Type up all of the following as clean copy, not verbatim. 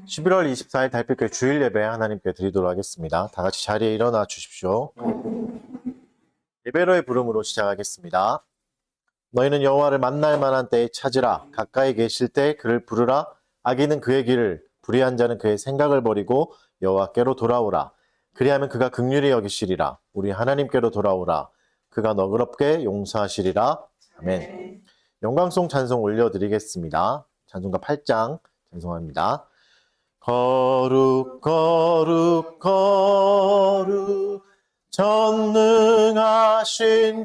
11월 24일 달빛교회 주일 예배 하나님께 드리도록 하겠습니다. 다 같이 자리에 일어나 주십시오. 예배로의 부름으로 시작하겠습니다. 너희는 여호와를 만날 만한 때에 찾으라. 가까이 계실 때 그를 부르라. 악인은 그의 길을, 불의한 자는 그의 생각을 버리고 여호와께로 돌아오라. 그리하면 그가 긍휼히 여기시리라. 우리 하나님께로 돌아오라. 그가 너그럽게 용서하시리라. 아멘. 영광송 찬송 올려드리겠습니다. 찬송가 8장 찬송합니다. 거룩 거룩 거룩 전능하신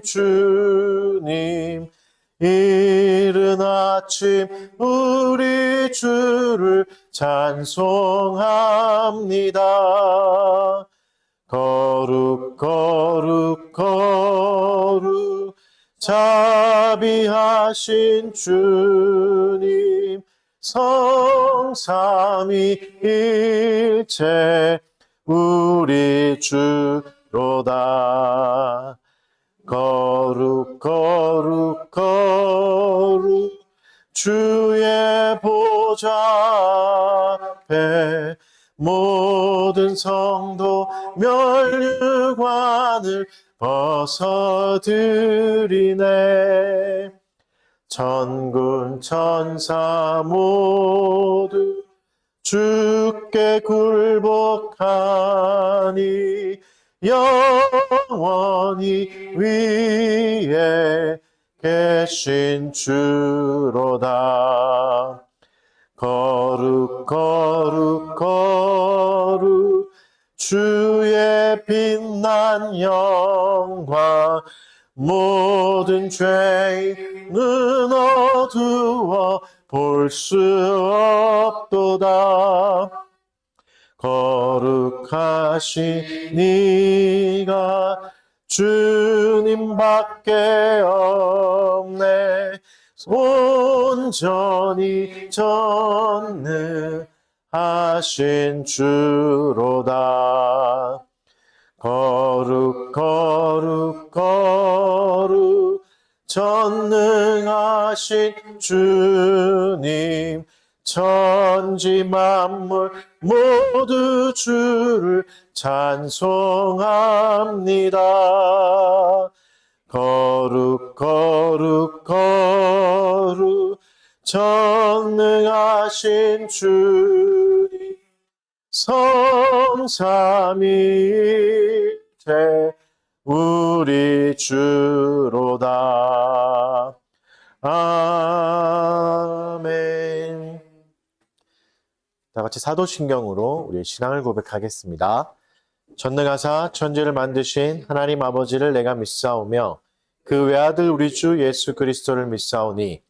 주님, 이른 아침 우리 주를 찬송합니다. 거룩 거룩 거룩 자비하신 주님, 성삼위일체 우리 주로다. 거룩 거룩 거룩 주의 보좌 앞에 모든 성도 면류관을 벗어드리네. 천군 천사 모두 주께 굴복하니 영원히 위에 계신 주로다. 거룩 거룩 거룩 주의 빛난 영광, 모든 죄는 어두워 볼 수 없도다. 거룩하신 이가 주님밖에 없네. 온전히 전능하신 주로다. 거룩 거룩 거룩 전능하신 주님, 천지 만물 모두 주를 찬송합니다. 거룩 거룩 거룩 전능하신 주님, 성삼위일체 우리 주로다. 아멘. 다 같이 사도신경으로 우리의 신앙을 고백하겠습니다. 전능하사 천지를 만드신 하나님 아버지를 내가 믿사오며 그 외아들 우리 주 예수 그리스도를 믿사오니,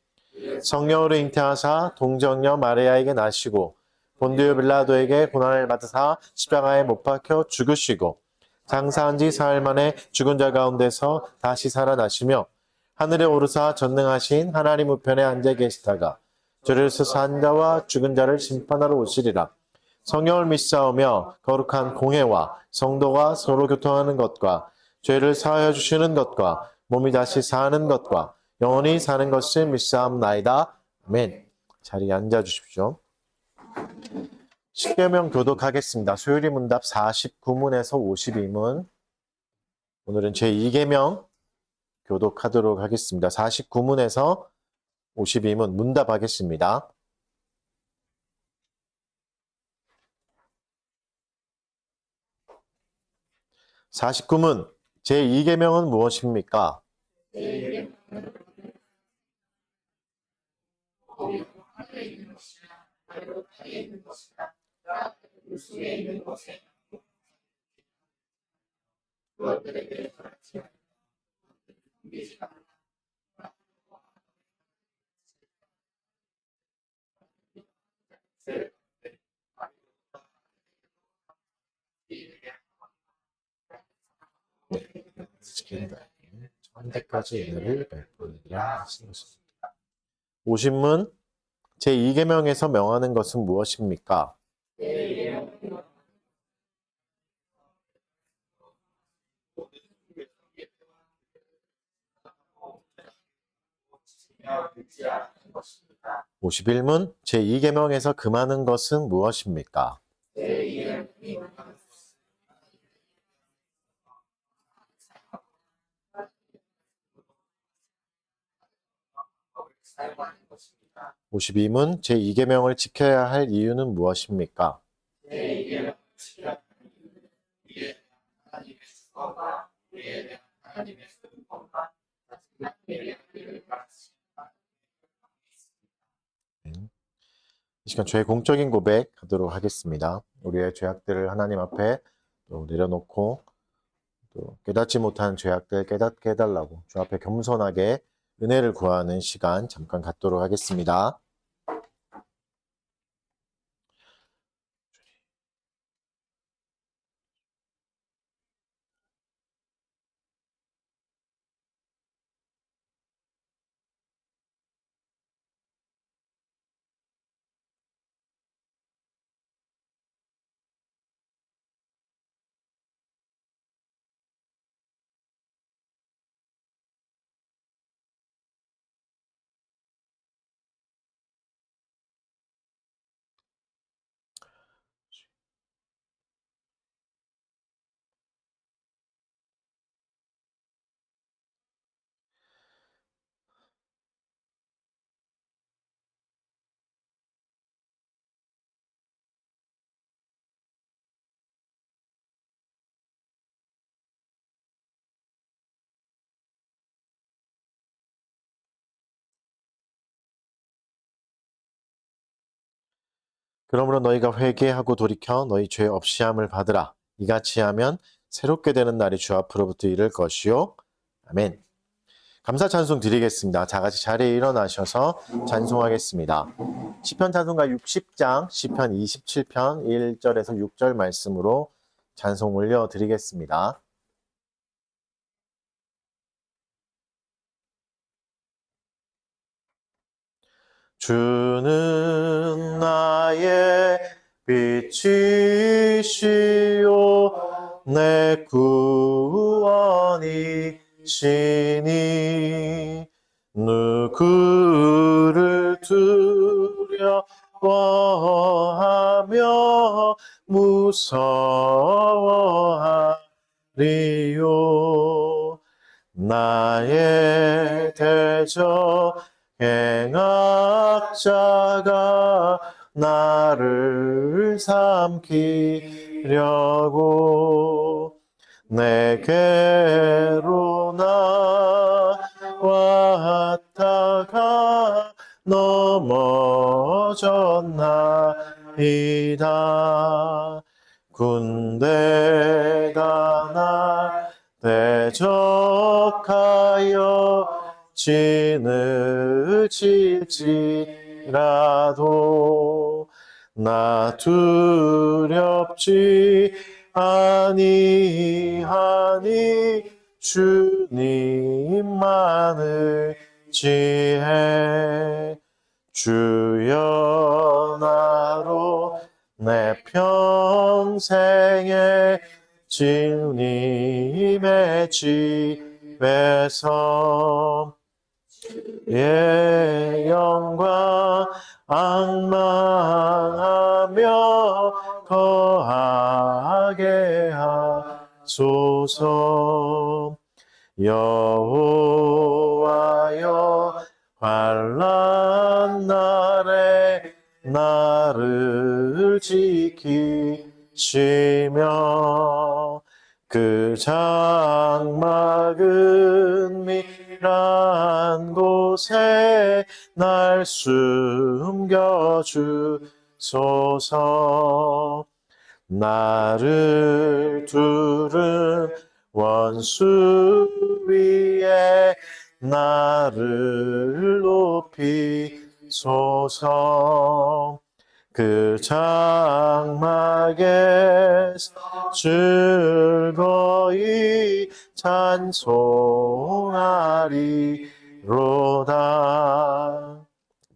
성령으로 잉태하사 동정녀 마리아에게 나시고 본디오 빌라도에게 고난을 받으사 십자가에 못 박혀 죽으시고 장사한 지 사흘 만에 죽은 자 가운데서 다시 살아나시며 하늘에 오르사 전능하신 하나님 우편에 앉아 계시다가 저를 산 자와 죽은 자를 심판하러 오시리라. 성령을 믿사오며 거룩한 공회와 성도가 서로 교통하는 것과 죄를 사하여 주시는 것과 몸이 다시 사는 것과 영원히 사는 것을 믿사옵나이다. 아멘. 자리에 앉아 주십시오. 십계명 교독하겠습니다. 소율이 문답 49문에서 52문. 오늘은 제2계명 교독하도록 하겠습니다. 49문에서 52문 문답하겠습니다. (49문) 제2계명은 무엇입니까? 천대까지 은혜를 베풀리라 하신 것입니다. 50문 제2계명에서 명하는 것은 무엇입니까? 51문 제2계명에서 금하는 것은 무엇입니까? (52문) 제2계명을 지켜야 할 이유는 무엇입니까? 이 시간 죄의 공적인 고백하도록 하겠습니다. 우리의 죄악들을 하나님 앞에 또 내려놓고 또 깨닫지 못한 죄악들 깨닫게 해달라고 주 앞에 겸손하게 은혜를 구하는 시간 잠깐 갖도록 하겠습니다. 그러므로 너희가 회개하고 돌이켜 너희 죄 없이함을 받으라. 이같이 하면 새롭게 되는 날이 주 앞으로부터 이를 것이요. 아멘. 감사 찬송 드리겠습니다. 다 같이 자리에 일어나셔서 찬송하겠습니다. 시편 찬송가 60장 시편 27편 1절에서 6절 말씀으로 찬송 올려드리겠습니다. 주는 나의 빛이시요 내 구원이시니 누구를 두려워하며 무서워하리요. 나의 대적 행악자가 나를 삼키려고 내게로 나왔다가 넘어졌나이다. 군대가 나 대적하여 진을칠지라도 나 두렵지 아니하니 주님만을 지혜. 주여 나로 내 평생에 주님의 집에서 예 영광 앙망하며 거하게 하소서. 여호와여 환난 날에 나를 지키시며 그 장막은 미란 곳에 날 숨겨주소서. 나를 두른 원수 위에 나를 높이소서. 그 장막에서 즐거이 찬송하리로다.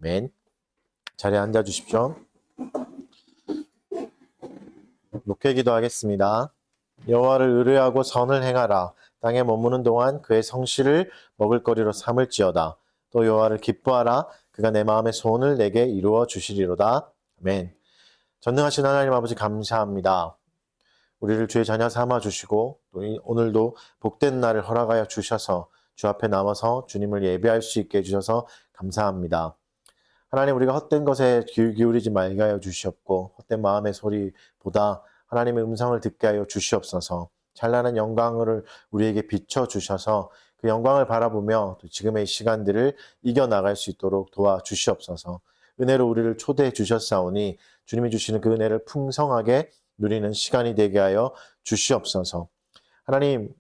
아멘. 자리에 앉아주십시오. 목회기도 하겠습니다. 여호와를 의뢰하고 선을 행하라. 땅에 머무는 동안 그의 성실을 먹을거리로 삼을지어다. 또 여호와를 기뻐하라. 그가 내 마음의 소원을 내게 이루어 주시리로다. 아멘. 전능하신 하나님 아버지 감사합니다. 우리를 주의 자녀 삼아 주시고 또 오늘도 복된 날을 허락하여 주셔서 주 앞에 나와서 주님을 예배할 수 있게 해주셔서 감사합니다. 하나님, 우리가 헛된 것에 귀 기울이지 말게 하여 주시옵고 헛된 마음의 소리보다 하나님의 음성을 듣게 하여 주시옵소서. 찬란한 영광을 우리에게 비춰주셔서 그 영광을 바라보며 또 지금의 시간들을 이겨나갈 수 있도록 도와주시옵소서. 은혜로 우리를 초대해 주셨사오니 주님이 주시는 그 은혜를 풍성하게 누리는 시간이 되게 하여 주시옵소서. 하나님,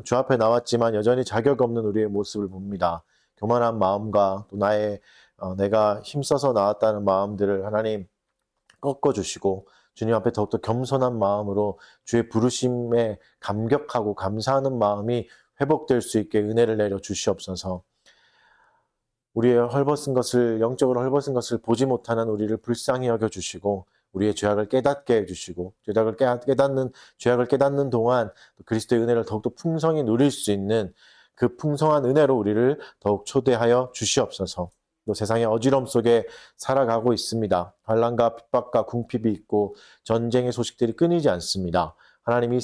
주 앞에 나왔지만 여전히 자격 없는 우리의 모습을 봅니다. 교만한 마음과 또 내가 힘써서 나왔다는 마음들을 하나님 꺾어주시고 주님 앞에 더욱더 겸손한 마음으로 주의 부르심에 감격하고 감사하는 마음이 회복될 수 있게 은혜를 내려 주시옵소서. 우리의 영적으로 헐벗은 것을 보지 못하는 우리를 불쌍히 여겨주시고 우리의 죄악을 깨닫게 해주시고 죄악을 깨닫는 동안 그리스도의 은혜를 더욱더 풍성히 누릴 수 있는 그 풍성한 은혜로 우리를 더욱 초대하여 주시옵소서. 또 세상의 어지러움 속에 살아가고 있습니다. 환난과 핍박과 궁핍이 있고 전쟁의 소식들이 끊이지 않습니다. 하나님, 이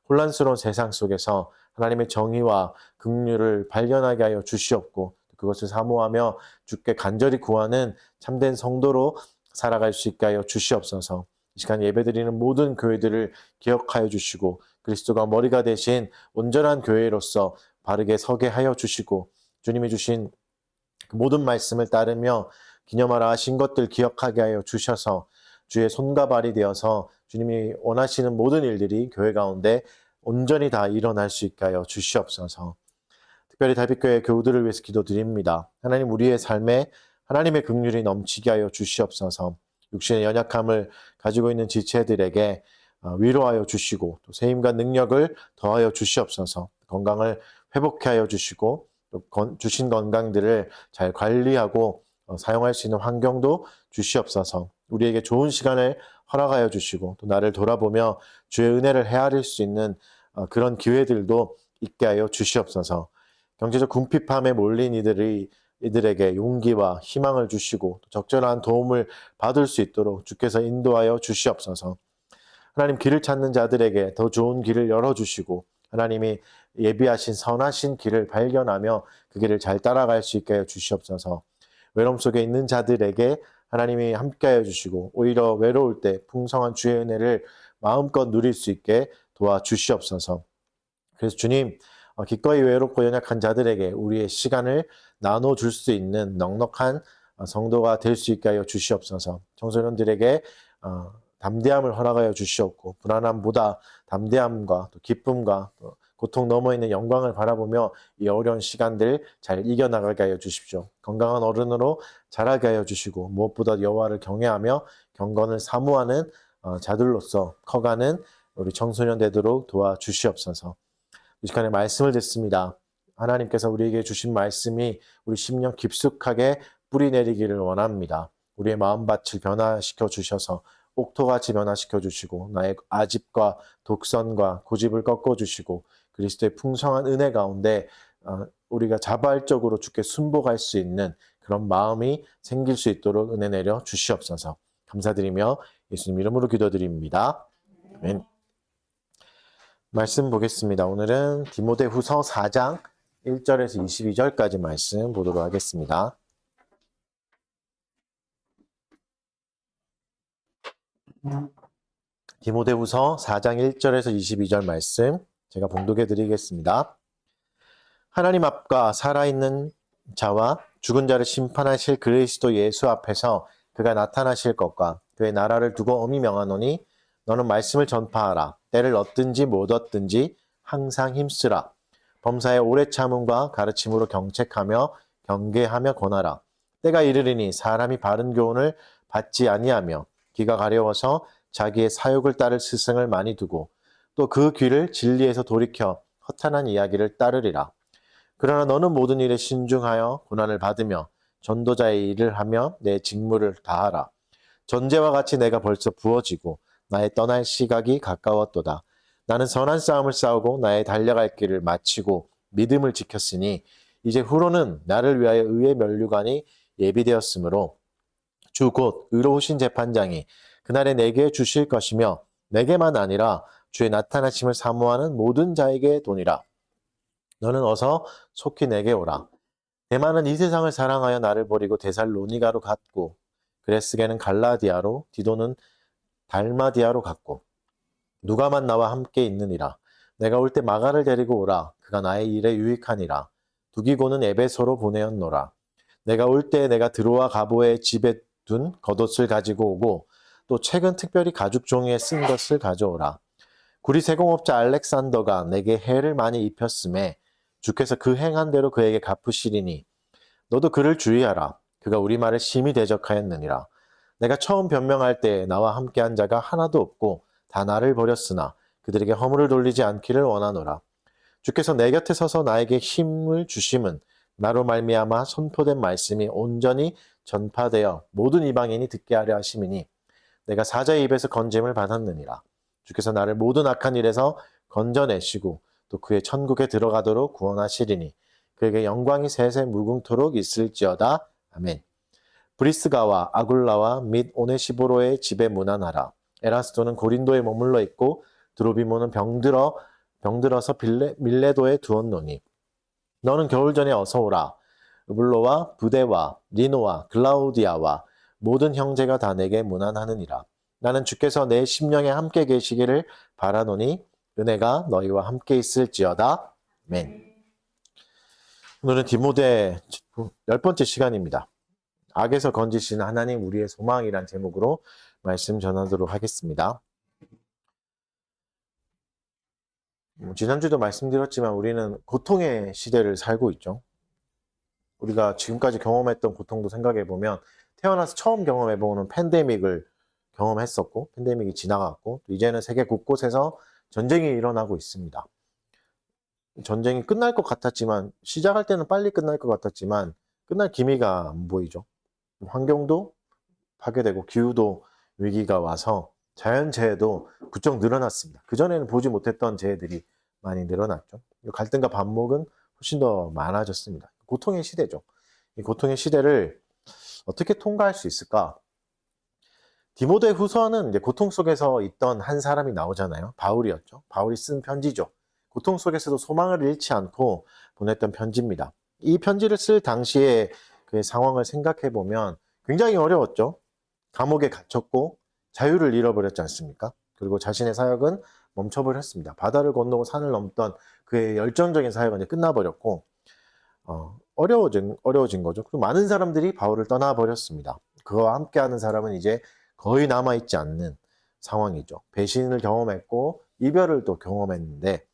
혼란스러운 세상 속에서 하나님의 정의와 긍휼을 발견하게 하여 주시옵고 그것을 사모하며 주께 간절히 구하는 참된 성도로 살아갈 수 있게 하여 주시옵소서. 이 시간 예배드리는 모든 교회들을 기억하여 주시고 그리스도가 머리가 되신 온전한 교회로서 바르게 서게 하여 주시고 주님이 주신 그 모든 말씀을 따르며 기념하라 하신 것들 기억하게 하여 주셔서 주의 손과 발이 되어서 주님이 원하시는 모든 일들이 교회 가운데 온전히 다 일어날 수 있게 하여 주시옵소서. 특별히 달빛교회 교우들을 위해서 기도드립니다. 하나님, 우리의 삶에 하나님의 긍휼이 넘치게 하여 주시옵소서. 육신의 연약함을 가지고 있는 지체들에게 위로하여 주시고 또 세임과 능력을 더하여 주시옵소서. 건강을 회복해 하여 주시고 또 주신 건강들을 잘 관리하고 사용할 수 있는 환경도 주시옵소서. 우리에게 좋은 시간을 허락하여 주시고 또 나를 돌아보며 주의 은혜를 헤아릴 수 있는 그런 기회들도 있게 하여 주시옵소서. 경제적 궁핍함에 몰린 이들에게 용기와 희망을 주시고 적절한 도움을 받을 수 있도록 주께서 인도하여 주시옵소서. 하나님, 길을 찾는 자들에게 더 좋은 길을 열어주시고 하나님이 예비하신 선하신 길을 발견하며 그 길을 잘 따라갈 수 있게 하여 주시옵소서. 외로움 속에 있는 자들에게 하나님이 함께하여 주시고 오히려 외로울 때 풍성한 주의 은혜를 마음껏 누릴 수 있게 도와주시옵소서. 그래서 주님, 기꺼이 외롭고 연약한 자들에게 우리의 시간을 나눠줄 수 있는 넉넉한 성도가 될 수 있게 하여 주시옵소서. 청소년들에게 담대함을 허락하여 주시옵고 불안함보다 담대함과 또 기쁨과 또 고통 너머 있는 영광을 바라보며 이 어려운 시간들 잘 이겨나가게 하여 주십시오. 건강한 어른으로 자라게 하여 주시고 무엇보다 여호와를 경외하며 경건을 사모하는 자들로서 커가는 우리 청소년 되도록 도와주시옵소서. 이 시간에 말씀을 듣습니다. 하나님께서 우리에게 주신 말씀이 우리 심령 깊숙하게 뿌리 내리기를 원합니다. 우리의 마음밭을 변화시켜 주셔서 옥토같이 변화시켜 주시고 나의 아집과 독선과 고집을 꺾어 주시고 그리스도의 풍성한 은혜 가운데 우리가 자발적으로 주께 순복할 수 있는 그런 마음이 생길 수 있도록 은혜 내려 주시옵소서. 감사드리며 예수님 이름으로 기도드립니다. 아멘. 말씀 보겠습니다. 오늘은 디모데후서 4장 1절에서 22절까지 말씀 보도록 하겠습니다. 디모데후서 4장 1절에서 22절 말씀 제가 봉독해 드리겠습니다. 하나님 앞과 살아있는 자와 죽은 자를 심판하실 그리스도 예수 앞에서 그가 나타나실 것과 그의 나라를 두고 엄히 명하노니 너는 말씀을 전파하라. 때를 얻든지 못 얻든지 항상 힘쓰라. 범사의 오래 참음과 가르침으로 경책하며 경계하며 권하라. 때가 이르리니 사람이 바른 교훈을 받지 아니하며 귀가 가려워서 자기의 사욕을 따를 스승을 많이 두고 또 그 귀를 진리에서 돌이켜 허탄한 이야기를 따르리라. 그러나 너는 모든 일에 신중하여 고난을 받으며 전도자의 일을 하며 내 직무를 다하라. 전제와 같이 내가 벌써 부어지고 나의 떠날 시각이 가까웠도다. 나는 선한 싸움을 싸우고 나의 달려갈 길을 마치고 믿음을 지켰으니 이제 후로는 나를 위하여 의의 면류관이 예비되었으므로 주 곧 의로우신 재판장이 그날에 내게 주실 것이며 내게만 아니라 주의 나타나심을 사모하는 모든 자에게 도니라. 너는 어서 속히 내게 오라. 대만은 이 세상을 사랑하여 나를 버리고 데살로니가로 갔고 그레스게는 갈라디아로 디도는 달마디아로 갔고 누가만 나와 함께 있느니라. 내가 올 때 마가를 데리고 오라. 그가 나의 일에 유익하니라. 두기고는 에베소로 보내었노라. 내가 올 때 내가 드로아 가보의 집에 둔 겉옷을 가지고 오고 또 최근 특별히 가죽 종이에 쓴 것을 가져오라. 구리 세공업자 알렉산더가 내게 해를 많이 입혔음에 주께서 그 행한 대로 그에게 갚으시리니 너도 그를 주의하라. 그가 우리 말을 심히 대적하였느니라. 내가 처음 변명할 때 나와 함께한 자가 하나도 없고 다 나를 버렸으나 그들에게 허물을 돌리지 않기를 원하노라. 주께서 내 곁에 서서 나에게 힘을 주심은 나로 말미암아 선포된 말씀이 온전히 전파되어 모든 이방인이 듣게 하려 하심이니 내가 사자의 입에서 건짐을 받았느니라. 주께서 나를 모든 악한 일에서 건져내시고 또 그의 천국에 들어가도록 구원하시리니 그에게 영광이 세세 무궁토록 있을지어다. 아멘. 브리스가와 아굴라와 및 오네시보로의 집에 문안하라. 에라스도는 고린도에 머물러 있고 드로비모는 병들어서 밀레도에 두었노니 너는 겨울 전에 어서 오라. 으블로와 부데와 리노와 글라우디아와 모든 형제가 다 내게 문안하느니라. 나는 주께서 내 심령에 함께 계시기를 바라노니 은혜가 너희와 함께 있을지어다. 아멘. 오늘은 디모데 10번째 시간입니다. 악에서 건지시는 하나님 우리의 소망이란 제목으로 말씀 전하도록 하겠습니다. 지난주도 말씀드렸지만 우리는 고통의 시대를 살고 있죠. 우리가 지금까지 경험했던 고통도 생각해보면 태어나서 처음 경험해보는 팬데믹을 경험했었고 팬데믹이 지나갔고 또 이제는 세계 곳곳에서 전쟁이 일어나고 있습니다. 전쟁이 끝날 것 같았지만 시작할 때는 빨리 끝날 것 같았지만 끝날 기미가 안 보이죠. 환경도 파괴되고 기후도 위기가 와서 자연재해도 부쩍 늘어났습니다. 그전에는 보지 못했던 재해들이 많이 늘어났죠. 갈등과 반목은 훨씬 더 많아졌습니다. 고통의 시대죠. 이 고통의 시대를 어떻게 통과할 수 있을까? 디모데 후서는 이제 고통 속에서 있던 한 사람이 나오잖아요. 바울이었죠. 바울이 쓴 편지죠. 고통 속에서도 소망을 잃지 않고 보냈던 편지입니다. 이 편지를 쓸 당시에 그의 상황을 생각해 보면 굉장히 어려웠죠. 감옥에 갇혔고 자유를 잃어버렸지 않습니까? 그리고 자신의 사역은 멈춰버렸습니다. 바다를 건너고 산을 넘던 그의 열정적인 사역은 이제 끝나버렸고 어려워진 거죠. 그리고 많은 사람들이 바울을 떠나버렸습니다. 그와 함께하는 사람은 이제 거의 남아있지 않는 상황이죠. 배신을 경험했고 이별을 또 경험했는데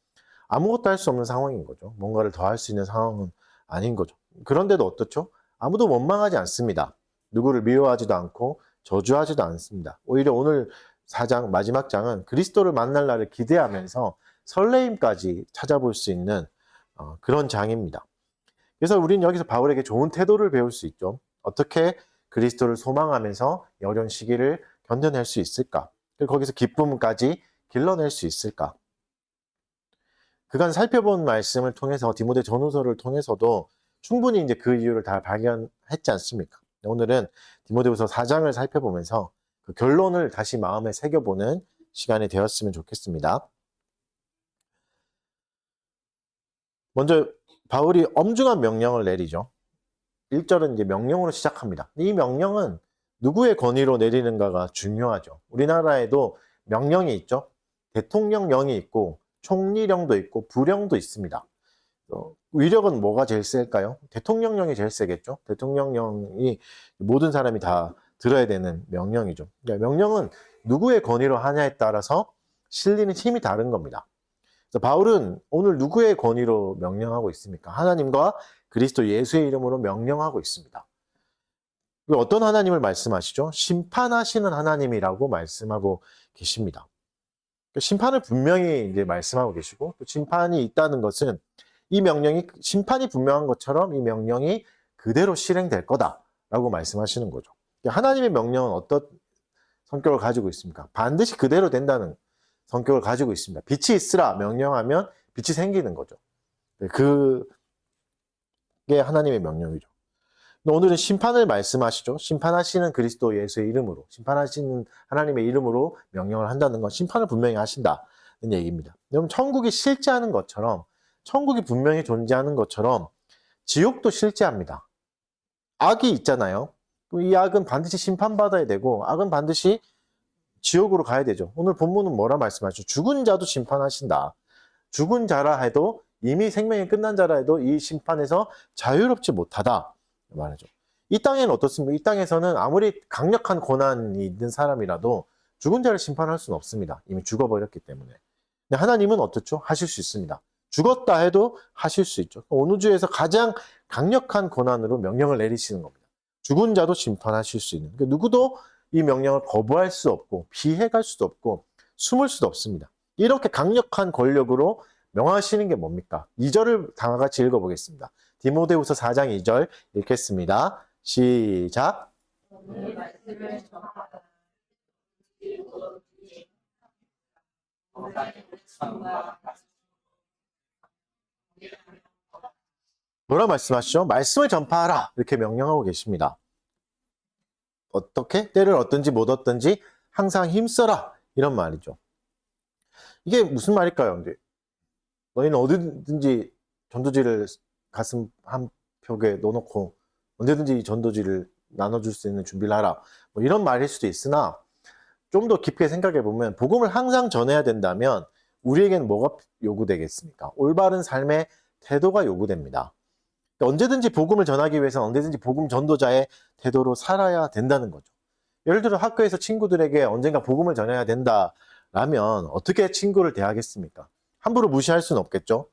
아무것도 할 수 없는 상황인 거죠. 뭔가를 더 할 수 있는 상황은 아닌 거죠. 그런데도 어떻죠? 아무도 원망하지 않습니다. 누구를 미워하지도 않고 저주하지도 않습니다. 오히려 오늘 4장 마지막 장은 그리스도를 만날 날을 기대하면서 설레임까지 찾아볼 수 있는 그런 장입니다. 그래서 우리는 여기서 바울에게 좋은 태도를 배울 수 있죠. 어떻게 그리스도를 소망하면서 이 어려운 시기를 견뎌낼 수 있을까? 그리고 거기서 기쁨까지 길러낼 수 있을까? 그간 살펴본 말씀을 통해서 디모데 전후서를 통해서도 충분히 이제 그 이유를 다 발견했지 않습니까? 오늘은 디모데후서 4장을 살펴보면서 그 결론을 다시 마음에 새겨보는 시간이 되었으면 좋겠습니다. 먼저 바울이 엄중한 명령을 내리죠. 1절은 이제 명령으로 시작합니다. 이 명령은 누구의 권위로 내리는가가 중요하죠. 우리나라에도 명령이 있죠. 대통령령이 있고 총리령도 있고 부령도 있습니다. 위력은 뭐가 제일 셀까요? 대통령령이 제일 세겠죠. 대통령령이 모든 사람이 다 들어야 되는 명령이죠. 그러니까 명령은 누구의 권위로 하냐에 따라서 실리는 힘이 다른 겁니다. 그래서 바울은 오늘 누구의 권위로 명령하고 있습니까? 하나님과 그리스도 예수의 이름으로 명령하고 있습니다. 어떤 하나님을 말씀하시죠? 심판하시는 하나님이라고 말씀하고 계십니다. 심판을 분명히 이제 말씀하고 계시고 또 심판이 있다는 것은 이 명령이 심판이 분명한 것처럼 이 명령이 그대로 실행될 거다라고 말씀하시는 거죠. 하나님의 명령은 어떤 성격을 가지고 있습니까? 반드시 그대로 된다는 성격을 가지고 있습니다. 빛이 있으라 명령하면 빛이 생기는 거죠. 그 게 하나님의 명령이죠. 오늘은 심판을 말씀하시죠. 심판하시는 그리스도 예수의 이름으로, 심판하시는 하나님의 이름으로 명령을 한다는 건 심판을 분명히 하신다는 얘기입니다. 여러분, 천국이 실제하는 것처럼, 천국이 분명히 존재하는 것처럼 지옥도 실제합니다. 악이 있잖아요. 그럼 이 악은 반드시 심판받아야 되고, 악은 반드시 지옥으로 가야 되죠. 오늘 본문은 뭐라 말씀하시죠? 죽은 자도 심판하신다. 죽은 자라 해도, 이미 생명이 끝난 자라 해도 이 심판에서 자유롭지 못하다 말하죠. 이 땅에는 어떻습니까? 이 땅에서는 아무리 강력한 고난이 있는 사람이라도 죽은 자를 심판할 수는 없습니다. 이미 죽어버렸기 때문에. 근데 하나님은 어떻죠? 하실 수 있습니다. 죽었다 해도 하실 수 있죠. 온 우주에서 가장 강력한 고난으로 명령을 내리시는 겁니다. 죽은 자도 심판하실 수 있는. 그러니까 누구도 이 명령을 거부할 수 없고 피해갈 수도 없고 숨을 수도 없습니다. 이렇게 강력한 권력으로 명하시는 게 뭡니까? 2절을 다 같이 읽어보겠습니다. 디모데후서 4장 2절 읽겠습니다. 시작. 뭐라 말씀하시죠? 말씀을 전파하라 이렇게 명령하고 계십니다. 어떻게? 때를 얻든지 못 얻든지 항상 힘써라 이런 말이죠. 이게 무슨 말일까요? 이제 너희는 어디든지 전도지를 가슴 한쪽에 넣어놓고 언제든지 전도지를 나눠줄 수 있는 준비를 하라. 뭐 이런 말일 수도 있으나 좀 더 깊게 생각해 보면 복음을 항상 전해야 된다면 우리에게는 뭐가 요구되겠습니까? 올바른 삶의 태도가 요구됩니다. 언제든지 복음을 전하기 위해서는 언제든지 복음 전도자의 태도로 살아야 된다는 거죠. 예를 들어 학교에서 친구들에게 언젠가 복음을 전해야 된다라면 어떻게 친구를 대하겠습니까? 함부로 무시할 수는 없겠죠.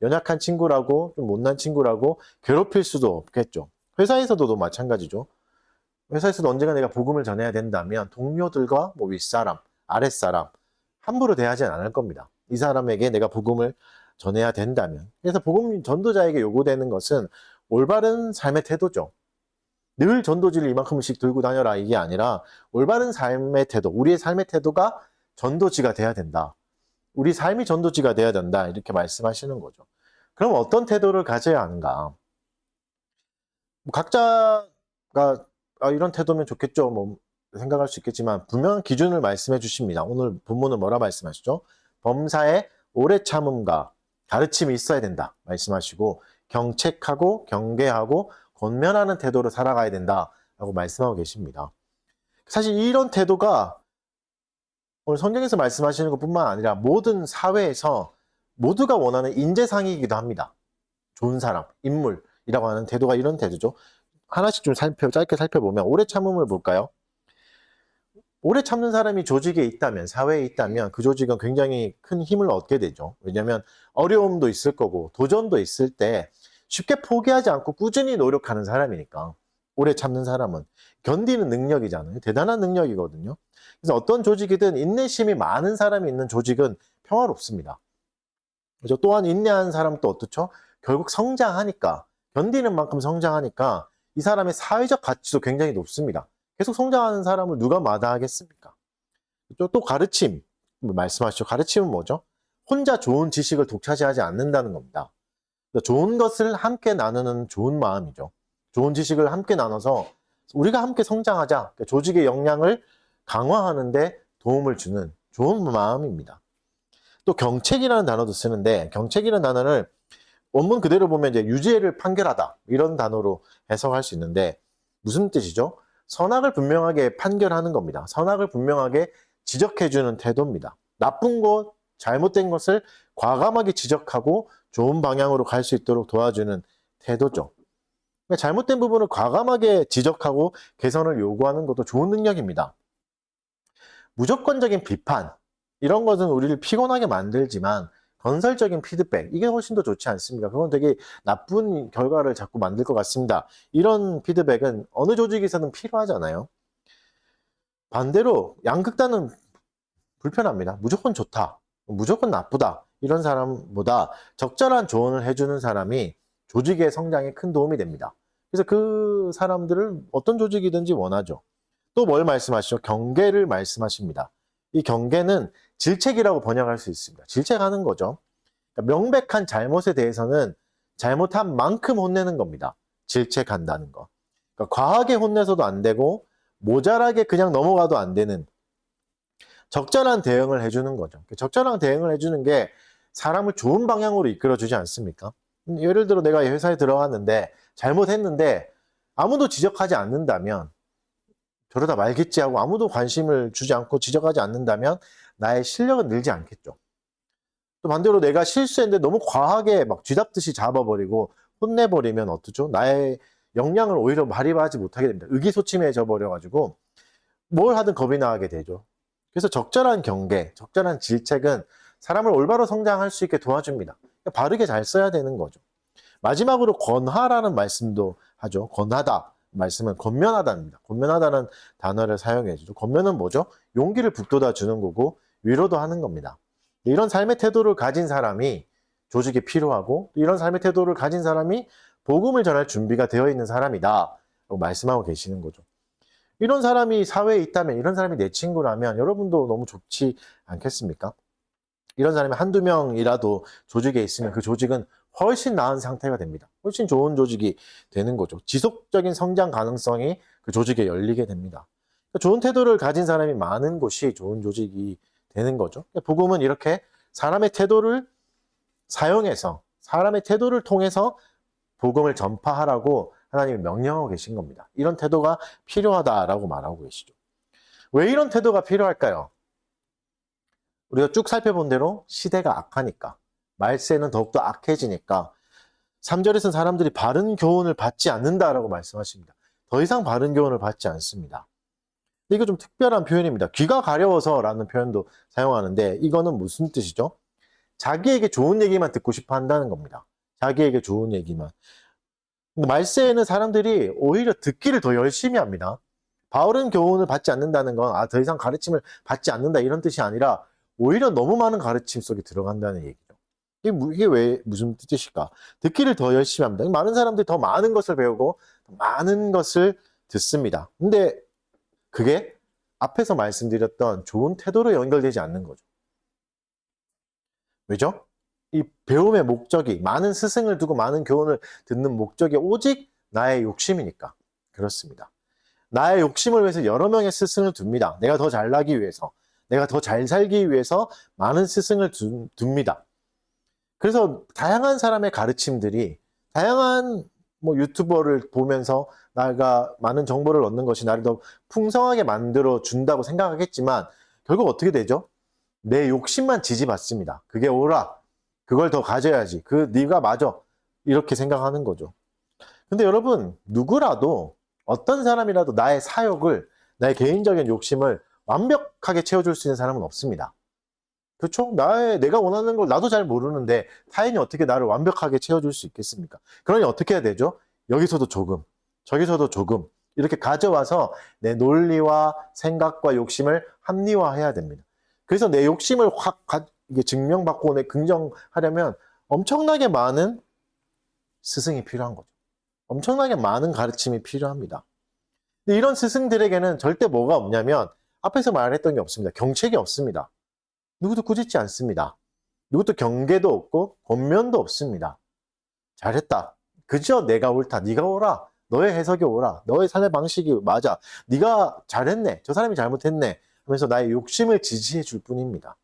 연약한 친구라고 좀 못난 친구라고 괴롭힐 수도 없겠죠. 회사에서도 마찬가지죠. 회사에서도 언젠가 내가 복음을 전해야 된다면 동료들과 뭐 윗사람, 아랫사람 함부로 대하진 않을 겁니다. 이 사람에게 내가 복음을 전해야 된다면. 그래서 복음 전도자에게 요구되는 것은 올바른 삶의 태도죠. 늘 전도지를 이만큼씩 들고 다녀라 이게 아니라 올바른 삶의 태도, 우리의 삶의 태도가 전도지가 돼야 된다. 우리 삶이 전도지가 돼야 된다 이렇게 말씀하시는 거죠. 그럼 어떤 태도를 가져야 하는가? 각자가 이런 태도면 좋겠죠. 뭐 생각할 수 있겠지만 분명한 기준을 말씀해 주십니다. 오늘 본문은 뭐라 말씀하시죠? 범사에 오래 참음과 가르침이 있어야 된다 말씀하시고 경책하고 경계하고 권면하는 태도로 살아가야 된다라고 말씀하고 계십니다. 사실 이런 태도가 오늘 성경에서 말씀하시는 것뿐만 아니라 모든 사회에서 모두가 원하는 인재상이기도 합니다. 좋은 사람, 인물이라고 하는 태도가 이런 태도죠. 하나씩 좀 짧게 살펴보면 오래 참음을 볼까요? 오래 참는 사람이 조직에 있다면, 사회에 있다면 그 조직은 굉장히 큰 힘을 얻게 되죠. 왜냐하면 어려움도 있을 거고 도전도 있을 때 쉽게 포기하지 않고 꾸준히 노력하는 사람이니까. 오래 참는 사람은 견디는 능력이잖아요. 대단한 능력이거든요. 그래서 어떤 조직이든 인내심이 많은 사람이 있는 조직은 평화롭습니다. 그렇죠? 또한 인내하는 사람도 어떻죠? 결국 성장하니까, 견디는 만큼 성장하니까 이 사람의 사회적 가치도 굉장히 높습니다. 계속 성장하는 사람을 누가 마다하겠습니까? 또 가르침, 말씀하시죠. 가르침은 뭐죠? 혼자 좋은 지식을 독차지하지 않는다는 겁니다. 좋은 것을 함께 나누는 좋은 마음이죠. 좋은 지식을 함께 나눠서 우리가 함께 성장하자. 조직의 역량을 강화하는데 도움을 주는 좋은 마음입니다. 또 경책이라는 단어도 쓰는데 경책이라는 단어를 원문 그대로 보면 이제 유죄를 판결하다 이런 단어로 해석할 수 있는데 무슨 뜻이죠? 선악을 분명하게 판결하는 겁니다. 선악을 분명하게 지적해주는 태도입니다. 나쁜 것, 잘못된 것을 과감하게 지적하고 좋은 방향으로 갈 수 있도록 도와주는 태도죠. 잘못된 부분을 과감하게 지적하고 개선을 요구하는 것도 좋은 능력입니다. 무조건적인 비판, 이런 것은 우리를 피곤하게 만들지만 건설적인 피드백, 이게 훨씬 더 좋지 않습니까? 그건 되게 나쁜 결과를 자꾸 만들 것 같습니다. 이런 피드백은 어느 조직에서는 필요하잖아요. 반대로 양극단은 불편합니다. 무조건 좋다, 무조건 나쁘다, 이런 사람보다 적절한 조언을 해주는 사람이 조직의 성장에 큰 도움이 됩니다. 그래서 그 사람들을 어떤 조직이든지 원하죠. 또 뭘 말씀하시죠? 경계를 말씀하십니다. 이 경계는 질책이라고 번역할 수 있습니다. 질책하는 거죠. 그러니까 명백한 잘못에 대해서는 잘못한 만큼 혼내는 겁니다. 질책한다는 거. 그러니까 과하게 혼내서도 안 되고 모자라게 그냥 넘어가도 안 되는 적절한 대응을 해주는 거죠. 적절한 대응을 해주는 게 사람을 좋은 방향으로 이끌어주지 않습니까? 예를 들어 내가 회사에 들어갔는데 잘못했는데 아무도 지적하지 않는다면 저러다 말겠지 하고 아무도 관심을 주지 않고 지적하지 않는다면 나의 실력은 늘지 않겠죠. 또 반대로 내가 실수했는데 너무 과하게 막 쥐잡듯이 잡아버리고 혼내버리면 어떠죠? 나의 역량을 오히려 발휘하지 못하게 됩니다. 의기소침해져 버려가지고 뭘 하든 겁이 나게 되죠. 그래서 적절한 경계, 적절한 질책은 사람을 올바로 성장할 수 있게 도와줍니다. 바르게 잘 써야 되는 거죠. 마지막으로 권하라는 말씀도 하죠. 권하다. 말씀은 권면하다입니다. 권면하다는 단어를 사용해 주죠. 권면은 뭐죠? 용기를 북돋아 주는 거고 위로도 하는 겁니다. 이런 삶의 태도를 가진 사람이 조직에 필요하고 이런 삶의 태도를 가진 사람이 복음을 전할 준비가 되어 있는 사람이다 라고 말씀하고 계시는 거죠. 이런 사람이 사회에 있다면, 이런 사람이 내 친구라면 여러분도 너무 좋지 않겠습니까? 이런 사람이 한두 명이라도 조직에 있으면 그 조직은 훨씬 나은 상태가 됩니다. 훨씬 좋은 조직이 되는 거죠. 지속적인 성장 가능성이 그 조직에 열리게 됩니다. 좋은 태도를 가진 사람이 많은 곳이 좋은 조직이 되는 거죠. 복음은 이렇게 사람의 태도를 사용해서, 사람의 태도를 통해서 복음을 전파하라고 하나님이 명령하고 계신 겁니다. 이런 태도가 필요하다라고 말하고 계시죠. 왜 이런 태도가 필요할까요? 우리가 쭉 살펴본 대로 시대가 악하니까, 말세는 더욱더 악해지니까 3절에서는 사람들이 바른 교훈을 받지 않는다라고 말씀하십니다. 더 이상 바른 교훈을 받지 않습니다. 이거 좀 특별한 표현입니다. 귀가 가려워서라는 표현도 사용하는데 이거는 무슨 뜻이죠? 자기에게 좋은 얘기만 듣고 싶어 한다는 겁니다. 자기에게 좋은 얘기만. 근데 말세에는 사람들이 오히려 듣기를 더 열심히 합니다. 바른 교훈을 받지 않는다는 건 더 이상 가르침을 받지 않는다 이런 뜻이 아니라 오히려 너무 많은 가르침 속에 들어간다는 얘기죠. 이게 왜 무슨 뜻일까? 듣기를 더 열심히 합니다. 많은 사람들이 더 많은 것을 배우고 더 많은 것을 듣습니다. 근데 그게 앞에서 말씀드렸던 좋은 태도로 연결되지 않는 거죠. 왜죠? 이 배움의 목적이, 많은 스승을 두고 많은 교훈을 듣는 목적이 오직 나의 욕심이니까 그렇습니다. 나의 욕심을 위해서 여러 명의 스승을 둡니다. 내가 더 잘나기 위해서, 내가 더 잘 살기 위해서 많은 스승을 둡니다. 그래서 다양한 사람의 가르침들이, 다양한 유튜버를 보면서 내가 많은 정보를 얻는 것이 나를 더 풍성하게 만들어 준다고 생각하겠지만 결국 어떻게 되죠? 내 욕심만 지지받습니다. 그게 옳아. 그걸 더 가져야지. 네가 맞아. 이렇게 생각하는 거죠. 근데 여러분, 누구라도 어떤 사람이라도 나의 사욕을, 나의 개인적인 욕심을 완벽하게 채워줄 수 있는 사람은 없습니다. 그렇죠? 내가 원하는 걸 나도 잘 모르는데 타인이 어떻게 나를 완벽하게 채워줄 수 있겠습니까? 그러니 어떻게 해야 되죠? 여기서도 조금, 저기서도 조금 이렇게 가져와서 내 논리와 생각과 욕심을 합리화해야 됩니다. 그래서 내 욕심을 이게 증명받고 긍정하려면 엄청나게 많은 스승이 필요한 거죠. 엄청나게 많은 가르침이 필요합니다. 근데 이런 스승들에게는 절대 뭐가 없냐면 앞에서 말했던 게 없습니다. 경책이 없습니다. 누구도 꾸짖지 않습니다. 누구도 경계도 없고 권면도 없습니다. 잘했다. 그저 내가 옳다. 네가 옳아. 너의 해석이 옳아. 너의 삶의 방식이 맞아. 네가 잘했네. 저 사람이 잘못했네. 하면서 나의 욕심을 지지해 줄 뿐입니다.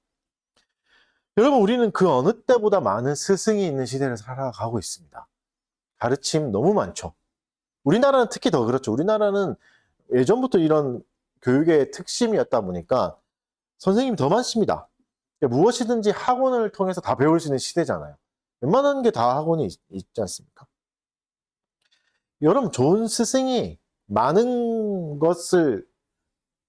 여러분, 우리는 그 어느 때보다 많은 스승이 있는 시대를 살아가고 있습니다. 가르침 너무 많죠. 우리나라는 특히 더 그렇죠. 우리나라는 예전부터 이런 교육의 특심이었다 보니까 선생님이 더 많습니다. 무엇이든지 학원을 통해서 다 배울 수 있는 시대잖아요. 웬만한 게 다 학원이 있지 않습니까? 여러분, 좋은 스승이 많은 것을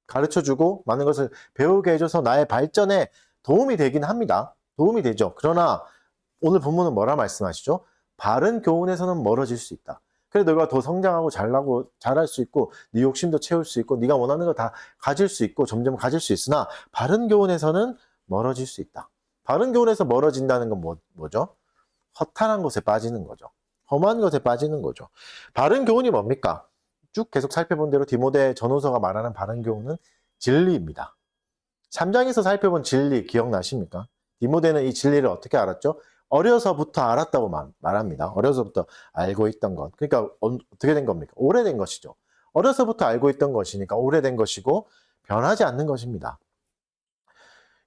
가르쳐주고 많은 것을 배우게 해줘서 나의 발전에 도움이 되긴 합니다. 도움이 되죠. 그러나 오늘 본문은 뭐라 말씀하시죠? 바른 교훈에서는 멀어질 수 있다. 그래 너가 더 성장하고 잘할 수 있고 네 욕심도 채울 수 있고 네가 원하는 거 다 가질 수 있고 점점 가질 수 있으나 바른 교훈에서는 멀어질 수 있다. 바른 교훈에서 멀어진다는 건 뭐죠? 허탄한 것에 빠지는 거죠. 험한 것에 빠지는 거죠. 바른 교훈이 뭡니까? 쭉 계속 살펴본 대로 디모데 전후서가 말하는 바른 교훈은 진리입니다. 3장에서 살펴본 진리 기억나십니까? 디모데는 이 진리를 어떻게 알았죠? 어려서부터 알았다고 말합니다. 어려서부터 알고 있던 것. 그러니까 어떻게 된 겁니까? 오래된 것이죠. 어려서부터 알고 있던 것이니까 오래된 것이고 변하지 않는 것입니다.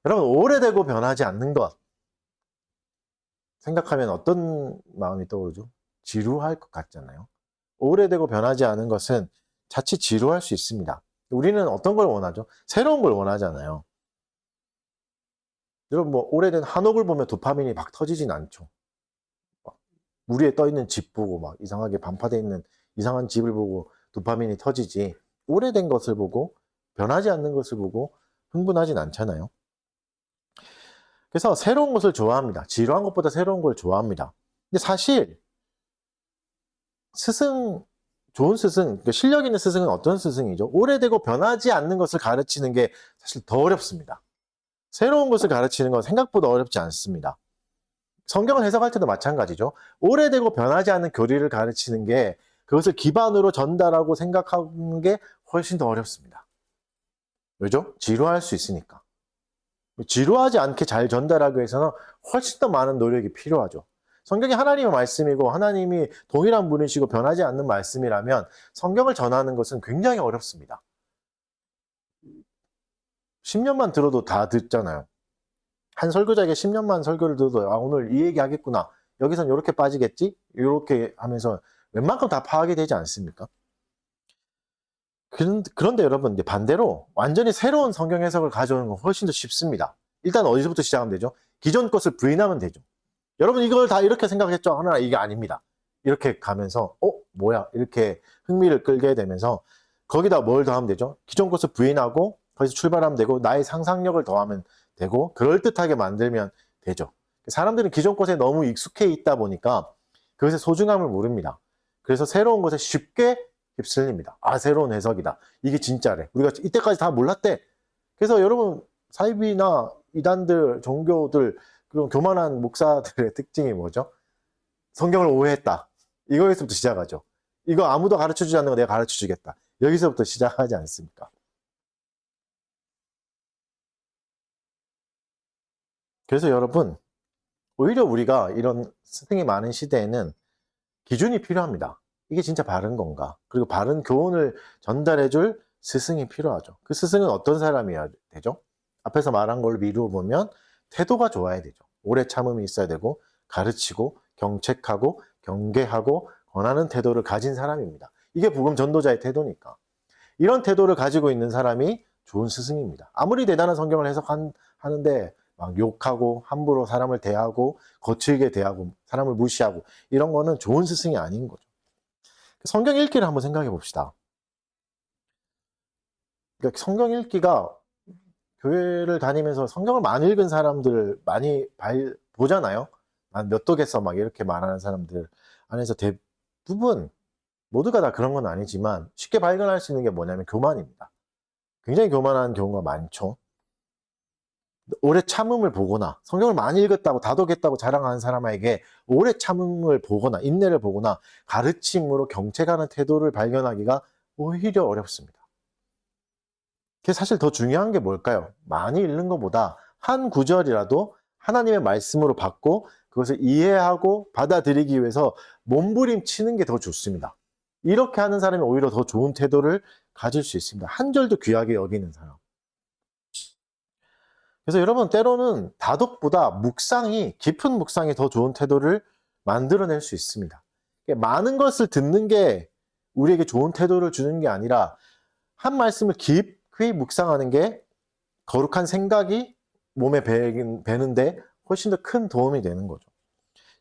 여러분, 오래되고 변하지 않는 것 생각하면 어떤 마음이 떠오르죠? 지루할 것 같잖아요. 오래되고 변하지 않은 것은 자칫 지루할 수 있습니다. 우리는 어떤 걸 원하죠? 새로운 걸 원하잖아요. 여러분, 뭐 오래된 한옥을 보면 도파민이 막 터지진 않죠. 물 위에 떠 있는 집 보고 막 이상하게 반파되어 있는 이상한 집을 보고 도파민이 터지지, 오래된 것을 보고 변하지 않는 것을 보고 흥분하진 않잖아요. 그래서 새로운 것을 좋아합니다. 지루한 것보다 새로운 걸 좋아합니다. 근데 사실 좋은 스승, 그러니까 실력 있는 스승은 어떤 스승이죠? 오래되고 변하지 않는 것을 가르치는 게 사실 더 어렵습니다. 새로운 것을 가르치는 건 생각보다 어렵지 않습니다. 성경을 해석할 때도 마찬가지죠. 오래되고 변하지 않는 교리를 가르치는 게, 그것을 기반으로 전달하고 생각하는 게 훨씬 더 어렵습니다. 왜죠? 지루할 수 있으니까. 지루하지 않게 잘 전달하기 위해서는 훨씬 더 많은 노력이 필요하죠. 성경이 하나님의 말씀이고 하나님이 동일한 분이시고 변하지 않는 말씀이라면 성경을 전하는 것은 굉장히 어렵습니다. 10년만 들어도 다 듣잖아요. 한 설교자에게 10년만 설교를 들어도 오늘 이 얘기 하겠구나, 여기선 이렇게 빠지겠지, 이렇게 하면서 웬만큼 다 파악이 되지 않습니까? 그런데 여러분, 이제 반대로 완전히 새로운 성경 해석을 가져오는 건 훨씬 더 쉽습니다. 일단 어디서부터 시작하면 되죠? 기존 것을 부인하면 되죠. 여러분, 이걸 다 이렇게 생각했죠? 하나, 이게 아닙니다. 이렇게 가면서 뭐야? 이렇게 흥미를 끌게 되면서 거기다 뭘 더하면 되죠? 기존 것을 부인하고 거기서 출발하면 되고 나의 상상력을 더하면 되고 그럴듯하게 만들면 되죠. 사람들은 기존 것에 너무 익숙해 있다 보니까 그것의 소중함을 모릅니다. 그래서 새로운 것에 쉽게 휩쓸립니다. 아, 새로운 해석이다, 이게 진짜래, 우리가 이때까지 다 몰랐대. 그래서 여러분, 사이비나 이단들, 종교들, 그런 교만한 목사들의 특징이 뭐죠? 성경을 오해했다, 이거에서부터 시작하죠. 이거 아무도 가르쳐주지 않는 거 내가 가르쳐주겠다, 여기서부터 시작하지 않습니까? 그래서 여러분, 오히려 우리가 이런 스승이 많은 시대에는 기준이 필요합니다. 이게 진짜 바른 건가? 그리고 바른 교훈을 전달해줄 스승이 필요하죠. 그 스승은 어떤 사람이어야 되죠? 앞에서 말한 걸 미루어 보면 태도가 좋아야 되죠. 오래 참음이 있어야 되고, 가르치고 경책하고 경계하고 권하는 태도를 가진 사람입니다. 이게 복음 전도자의 태도니까. 이런 태도를 가지고 있는 사람이 좋은 스승입니다. 아무리 대단한 성경을 해석하는데 막 욕하고 함부로 사람을 대하고 거칠게 대하고 사람을 무시하고 이런 거는 좋은 스승이 아닌 거죠. 성경 읽기를 한번 생각해 봅시다. 그러니까 성경 읽기가, 교회를 다니면서 성경을 많이 읽은 사람들 많이 보잖아요. 난 몇 독했어 막 이렇게 말하는 사람들 안에서 대부분, 모두가 다 그런 건 아니지만 쉽게 발견할 수 있는 게 뭐냐면 교만입니다. 굉장히 교만한 경우가 많죠. 오래 참음을 보거나 성경을 많이 읽었다고 다독했다고 자랑하는 사람에게 오래 참음을 보거나 인내를 보거나 가르침으로 경책하는 태도를 발견하기가 오히려 어렵습니다. 그게 사실 더 중요한 게 뭘까요? 많이 읽는 것보다 한 구절이라도 하나님의 말씀으로 받고 그것을 이해하고 받아들이기 위해서 몸부림치는 게 더 좋습니다. 이렇게 하는 사람이 오히려 더 좋은 태도를 가질 수 있습니다. 한 절도 귀하게 여기는 사람. 그래서 여러분, 때로는 다독보다 깊은 묵상이 더 좋은 태도를 만들어낼 수 있습니다. 많은 것을 듣는 게 우리에게 좋은 태도를 주는 게 아니라 한 말씀을 깊이 묵상하는 게 거룩한 생각이 몸에 배는데 훨씬 더 큰 도움이 되는 거죠.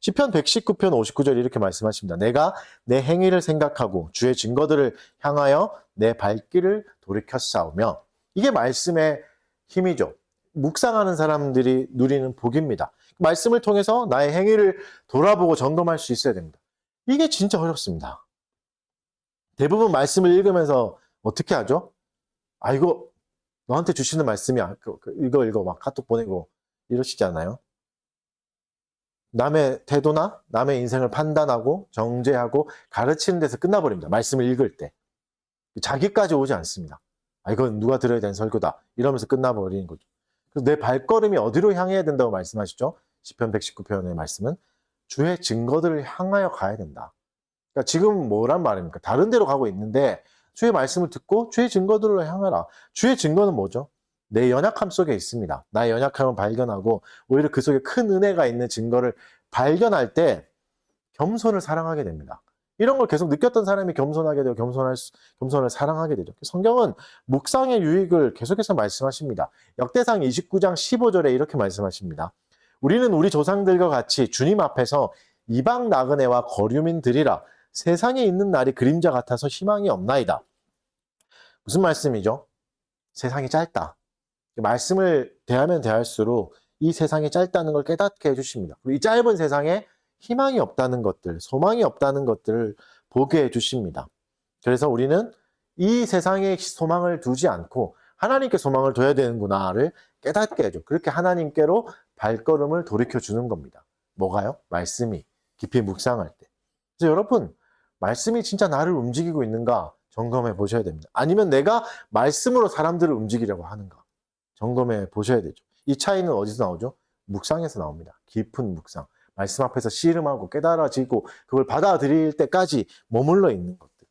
시편 119편 59절 이렇게 말씀하십니다. 내가 내 행위를 생각하고 주의 증거들을 향하여 내 발길을 돌이켰사오며. 이게 말씀의 힘이죠. 묵상하는 사람들이 누리는 복입니다. 말씀을 통해서 나의 행위를 돌아보고 점검할 수 있어야 됩니다. 이게 진짜 어렵습니다. 대부분 말씀을 읽으면서 어떻게 하죠? 아, 이거 너한테 주시는 말씀이야, 이거 읽어 막 카톡 보내고 이러시지 않아요? 남의 태도나 남의 인생을 판단하고 정죄하고 가르치는 데서 끝나버립니다. 말씀을 읽을 때 자기까지 오지 않습니다. 아, 이건 누가 들어야 되는 설교다 이러면서 끝나버리는 거죠. 그래서 내 발걸음이 어디로 향해야 된다고 말씀하시죠? 시편 119편의 말씀은 주의 증거들을 향하여 가야 된다. 그러니까 지금 뭐란 말입니까? 다른 데로 가고 있는데 주의 말씀을 듣고 주의 증거들을 향하라. 주의 증거는 뭐죠? 내 연약함 속에 있습니다. 나의 연약함을 발견하고 오히려 그 속에 큰 은혜가 있는 증거를 발견할 때 겸손을 사랑하게 됩니다. 이런 걸 계속 느꼈던 사람이 겸손하게 되고 겸손을 사랑하게 되죠. 성경은 묵상의 유익을 계속해서 말씀하십니다. 역대상 29장 15절에 이렇게 말씀하십니다. 우리는 우리 조상들과 같이 주님 앞에서 이방 나그네와 거류민들이라 세상에 있는 날이 그림자 같아서 희망이 없나이다. 무슨 말씀이죠? 세상이 짧다. 말씀을 대하면 대할수록 이 세상이 짧다는 걸 깨닫게 해주십니다. 그리고 이 짧은 세상에 희망이 없다는 것들, 소망이 없다는 것들을 보게 해주십니다. 그래서 우리는 이 세상에 소망을 두지 않고 하나님께 소망을 둬야 되는구나를 깨닫게 해줘. 그렇게 하나님께로 발걸음을 돌이켜주는 겁니다. 뭐가요? 말씀이 깊이 묵상할 때. 그래서 여러분, 말씀이 진짜 나를 움직이고 있는가 점검해 보셔야 됩니다. 아니면 내가 말씀으로 사람들을 움직이려고 하는가 점검해 보셔야 되죠. 이 차이는 어디서 나오죠? 묵상에서 나옵니다. 깊은 묵상. 말씀 앞에서 씨름하고 깨달아지고 그걸 받아들일 때까지 머물러 있는 것들.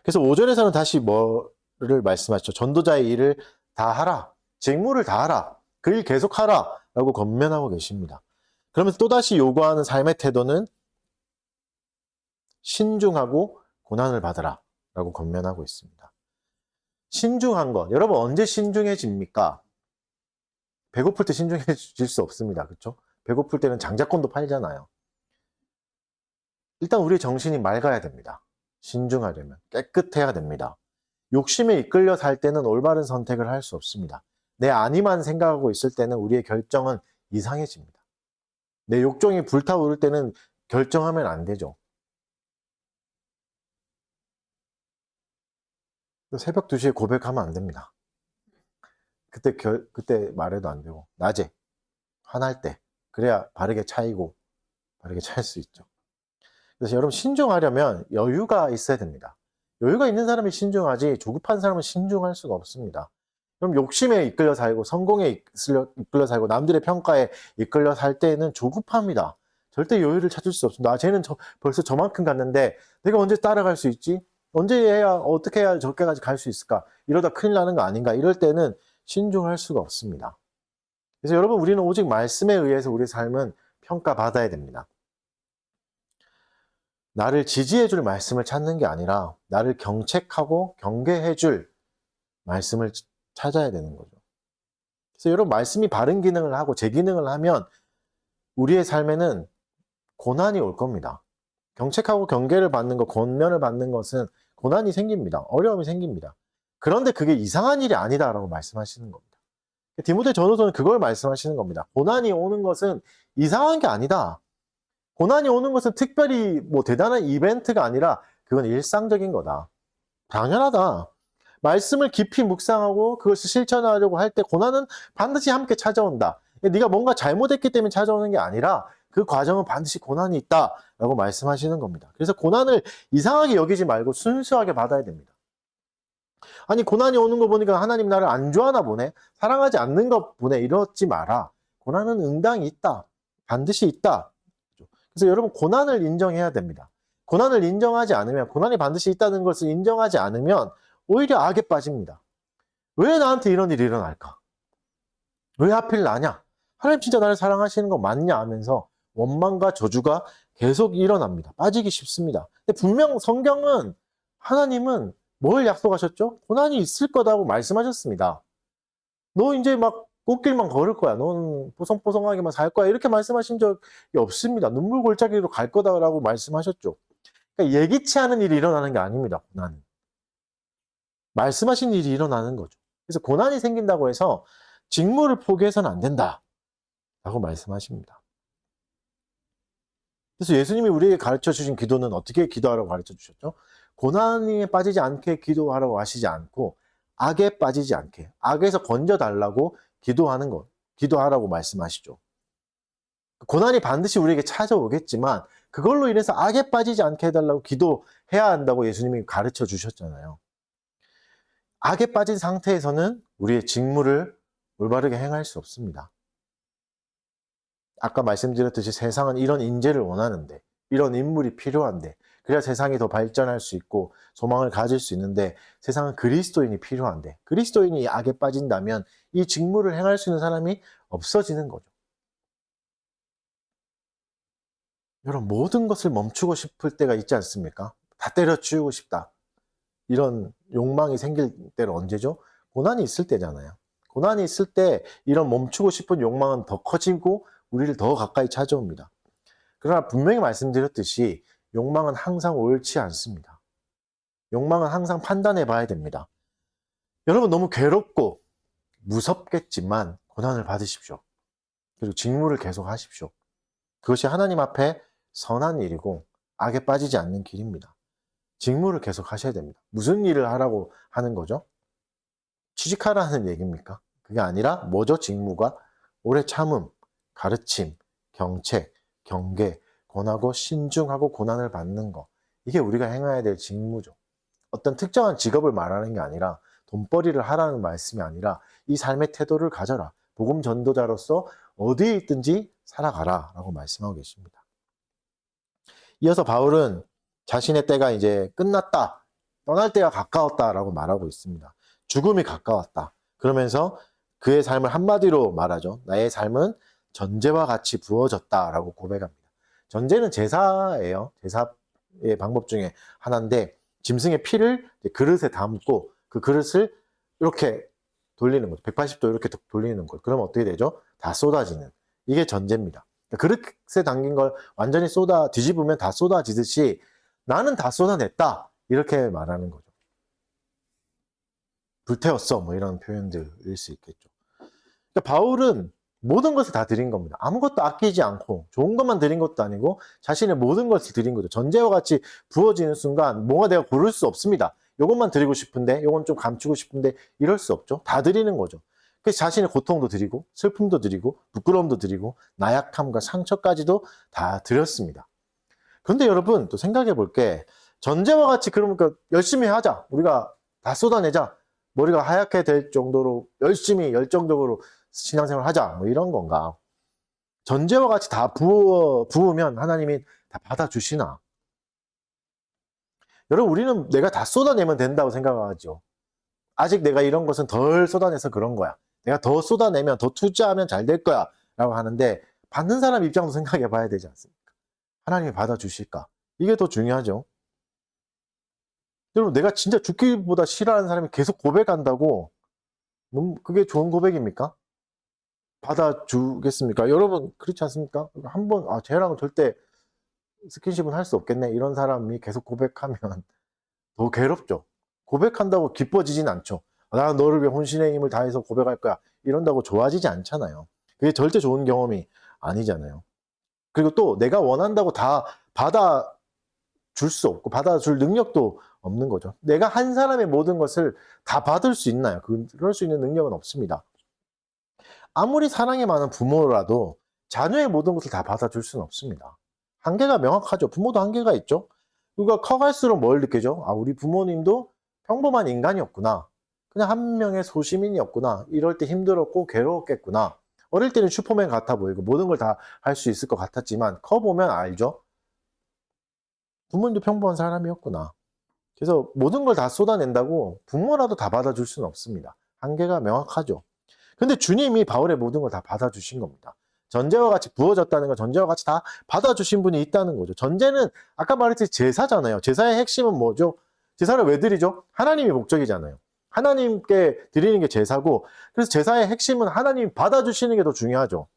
그래서 5절에서는 다시 뭐를 말씀하시죠? 전도자의 일을 다 하라. 직무를 다 하라. 그 일 계속 하라. 라고 권면하고 계십니다. 그러면서 또다시 요구하는 삶의 태도는 신중하고 고난을 받으라. 라고 권면하고 있습니다. 신중한 것. 여러분 언제 신중해집니까? 배고플 때 신중해질 수 없습니다. 그렇죠? 배고플 때는 장자권도 팔잖아요. 일단 우리의 정신이 맑아야 됩니다. 신중하려면 깨끗해야 됩니다. 욕심에 이끌려 살 때는 올바른 선택을 할 수 없습니다. 내 안위만 생각하고 있을 때는 우리의 결정은 이상해집니다. 내 욕정이 불타오를 때는 결정하면 안 되죠. 새벽 2시에 고백하면 안 됩니다. 그때 말해도 안 되고 낮에 화날 때 그래야 바르게 차이고 바르게 찰 수 있죠. 그래서 여러분 신중하려면 여유가 있어야 됩니다. 여유가 있는 사람이 신중하지 조급한 사람은 신중할 수가 없습니다. 그럼 욕심에 이끌려 살고 성공에 이끌려 살고 남들의 평가에 이끌려 살 때는 조급합니다. 절대 여유를 찾을 수 없습니다. 쟤는 벌써 저만큼 갔는데 내가 언제 따라갈 수 있지? 언제 해야 어떻게 해야 저기까지 갈 수 있을까? 이러다 큰일 나는 거 아닌가? 이럴 때는 신중할 수가 없습니다. 그래서 여러분 우리는 오직 말씀에 의해서 우리 삶은 평가받아야 됩니다. 나를 지지해줄 말씀을 찾는 게 아니라 나를 경책하고 경계해줄 말씀을 찾아야 되는 거죠. 그래서 여러분 말씀이 바른 기능을 하고 제 기능을 하면 우리의 삶에는 고난이 올 겁니다. 경책하고 경계를 받는 것, 권면을 받는 것은 고난이 생깁니다. 어려움이 생깁니다. 그런데 그게 이상한 일이 아니다라고 말씀하시는 겁니다. 디모데 전후서는 그걸 말씀하시는 겁니다. 고난이 오는 것은 이상한 게 아니다. 고난이 오는 것은 특별히 뭐 대단한 이벤트가 아니라 그건 일상적인 거다. 당연하다. 말씀을 깊이 묵상하고 그것을 실천하려고 할 때 고난은 반드시 함께 찾아온다. 네가 뭔가 잘못했기 때문에 찾아오는 게 아니라 그 과정은 반드시 고난이 있다라고 말씀하시는 겁니다. 그래서 고난을 이상하게 여기지 말고 순수하게 받아야 됩니다. 아니 고난이 오는 거 보니까 하나님 나를 안 좋아하나 보네. 사랑하지 않는 것 보네. 이러지 마라. 고난은 응당이 있다. 반드시 있다. 그래서 여러분 고난을 인정해야 됩니다. 고난을 인정하지 않으면 고난이 반드시 있다는 것을 인정하지 않으면 오히려 악에 빠집니다. 왜 나한테 이런 일이 일어날까? 왜 하필 나냐? 하나님 진짜 나를 사랑하시는 거 맞냐 하면서 원망과 저주가 계속 일어납니다. 빠지기 쉽습니다. 근데 분명 성경은 하나님은 뭘 약속하셨죠? 고난이 있을 거다고 말씀하셨습니다. 너 이제 막 꽃길만 걸을 거야. 넌 보송보송하게만 살 거야. 이렇게 말씀하신 적이 없습니다. 눈물 골짜기로 갈 거다라고 말씀하셨죠. 그러니까 예기치 않은 일이 일어나는 게 아닙니다. 고난은. 말씀하신 일이 일어나는 거죠. 그래서 고난이 생긴다고 해서 직무를 포기해서는 안 된다. 라고 말씀하십니다. 그래서 예수님이 우리에게 가르쳐 주신 기도는 어떻게 기도하라고 가르쳐 주셨죠? 고난에 빠지지 않게 기도하라고 하시지 않고 악에 빠지지 않게 악에서 건져달라고 기도하는 것, 기도하라고 말씀하시죠. 고난이 반드시 우리에게 찾아오겠지만 그걸로 인해서 악에 빠지지 않게 해달라고 기도해야 한다고 예수님이 가르쳐 주셨잖아요. 악에 빠진 상태에서는 우리의 직무를 올바르게 행할 수 없습니다. 아까 말씀드렸듯이 세상은 이런 인재를 원하는데, 이런 인물이 필요한데, 그래야 세상이 더 발전할 수 있고 소망을 가질 수 있는데, 세상은 그리스도인이 필요한데, 그리스도인이 악에 빠진다면 이 직무를 행할 수 있는 사람이 없어지는 거죠. 여러분, 모든 것을 멈추고 싶을 때가 있지 않습니까? 다 때려치우고 싶다. 이런 욕망이 생길 때는 언제죠? 고난이 있을 때잖아요. 고난이 있을 때 이런 멈추고 싶은 욕망은 더 커지고 우리를 더 가까이 찾아옵니다. 그러나 분명히 말씀드렸듯이 욕망은 항상 옳지 않습니다. 욕망은 항상 판단해 봐야 됩니다. 여러분, 너무 괴롭고 무섭겠지만 고난을 받으십시오. 그리고 직무를 계속 하십시오. 그것이 하나님 앞에 선한 일이고 악에 빠지지 않는 길입니다. 직무를 계속 하셔야 됩니다. 무슨 일을 하라고 하는 거죠? 취직하라는 얘기입니까? 그게 아니라 뭐죠? 직무가 오래 참음, 가르침, 경책, 경계, 권하고 신중하고 고난을 받는 거. 이게 우리가 행해야 될 직무죠. 어떤 특정한 직업을 말하는 게 아니라 돈벌이를 하라는 말씀이 아니라 이 삶의 태도를 가져라. 복음 전도자로서 어디에 있든지 살아가라 라고 말씀하고 계십니다. 이어서 바울은 자신의 때가 이제 끝났다. 떠날 때가 가까웠다라고 말하고 있습니다. 죽음이 가까웠다. 그러면서 그의 삶을 한마디로 말하죠. 나의 삶은 전제와 같이 부어졌다라고 고백합니다. 전제는 제사예요. 제사의 방법 중에 하나인데 짐승의 피를 그릇에 담고 그 그릇을 이렇게 돌리는 거죠. 180도 이렇게 돌리는 거예요. 그러면 어떻게 되죠? 다 쏟아지는. 이게 전제입니다. 그릇에 담긴 걸 완전히 뒤집으면 다 쏟아지듯이 나는 다 쏟아냈다. 이렇게 말하는 거죠. 불태웠어. 뭐 이런 표현들일 수 있겠죠. 그러니까 바울은 모든 것을 다 드린 겁니다. 아무것도 아끼지 않고 좋은 것만 드린 것도 아니고 자신의 모든 것을 드린 거죠. 전제와 같이 부어지는 순간 뭐가 내가 고를 수 없습니다. 요것만 드리고 싶은데 요건 좀 감추고 싶은데 이럴 수 없죠. 다 드리는 거죠. 그래서 자신의 고통도 드리고 슬픔도 드리고 부끄러움도 드리고 나약함과 상처까지도 다 드렸습니다. 그런데 여러분 또 생각해 볼게 전제와 같이 그러니까 열심히 하자. 우리가 다 쏟아내자. 머리가 하얗게 될 정도로 열심히 열정적으로 신앙생활 하자. 뭐 이런 건가. 전제와 같이 다 부으면 하나님이 다 받아주시나. 여러분 우리는 내가 다 쏟아내면 된다고 생각하죠. 아직 내가 이런 것은 덜 쏟아내서 그런 거야. 내가 더 쏟아내면 더 투자하면 잘 될 거야 라고 하는데 받는 사람 입장도 생각해 봐야 되지 않습니까? 하나님이 받아주실까? 이게 더 중요하죠. 여러분 내가 진짜 죽기보다 싫어하는 사람이 계속 고백한다고 그게 좋은 고백입니까? 받아주겠습니까? 여러분 그렇지 않습니까? 한번 쟤랑은 절대 스킨십은 할 수 없겠네 이런 사람이 계속 고백하면 더 괴롭죠. 고백한다고 기뻐지진 않죠. 나 너를 위해 혼신의 힘을 다해서 고백할 거야 이런다고 좋아지지 않잖아요. 그게 절대 좋은 경험이 아니잖아요. 그리고 또 내가 원한다고 다 받아줄 수 없고 받아줄 능력도 없는 거죠. 내가 한 사람의 모든 것을 다 받을 수 있나요? 그럴 수 있는 능력은 없습니다. 아무리 사랑이 많은 부모라도 자녀의 모든 것을 다 받아줄 수는 없습니다. 한계가 명확하죠. 부모도 한계가 있죠. 우리가 커갈수록 뭘 느끼죠? 우리 부모님도 평범한 인간이었구나. 그냥 한 명의 소시민이었구나. 이럴 때 힘들었고 괴로웠겠구나. 어릴 때는 슈퍼맨 같아 보이고 모든 걸 다 할 수 있을 것 같았지만 커보면 알죠. 부모님도 평범한 사람이었구나. 그래서 모든 걸 다 쏟아낸다고 부모라도 다 받아줄 수는 없습니다. 한계가 명확하죠. 근데 주님이 바울의 모든 걸 다 받아주신 겁니다. 전제와 같이 부어졌다는 건 전제와 같이 다 받아주신 분이 있다는 거죠. 전제는 아까 말했듯이 제사잖아요. 제사의 핵심은 뭐죠? 제사를 왜 드리죠? 하나님이 목적이잖아요. 하나님께 드리는 게 제사고 그래서 제사의 핵심은 하나님이 받아주시는 게 더 중요하죠.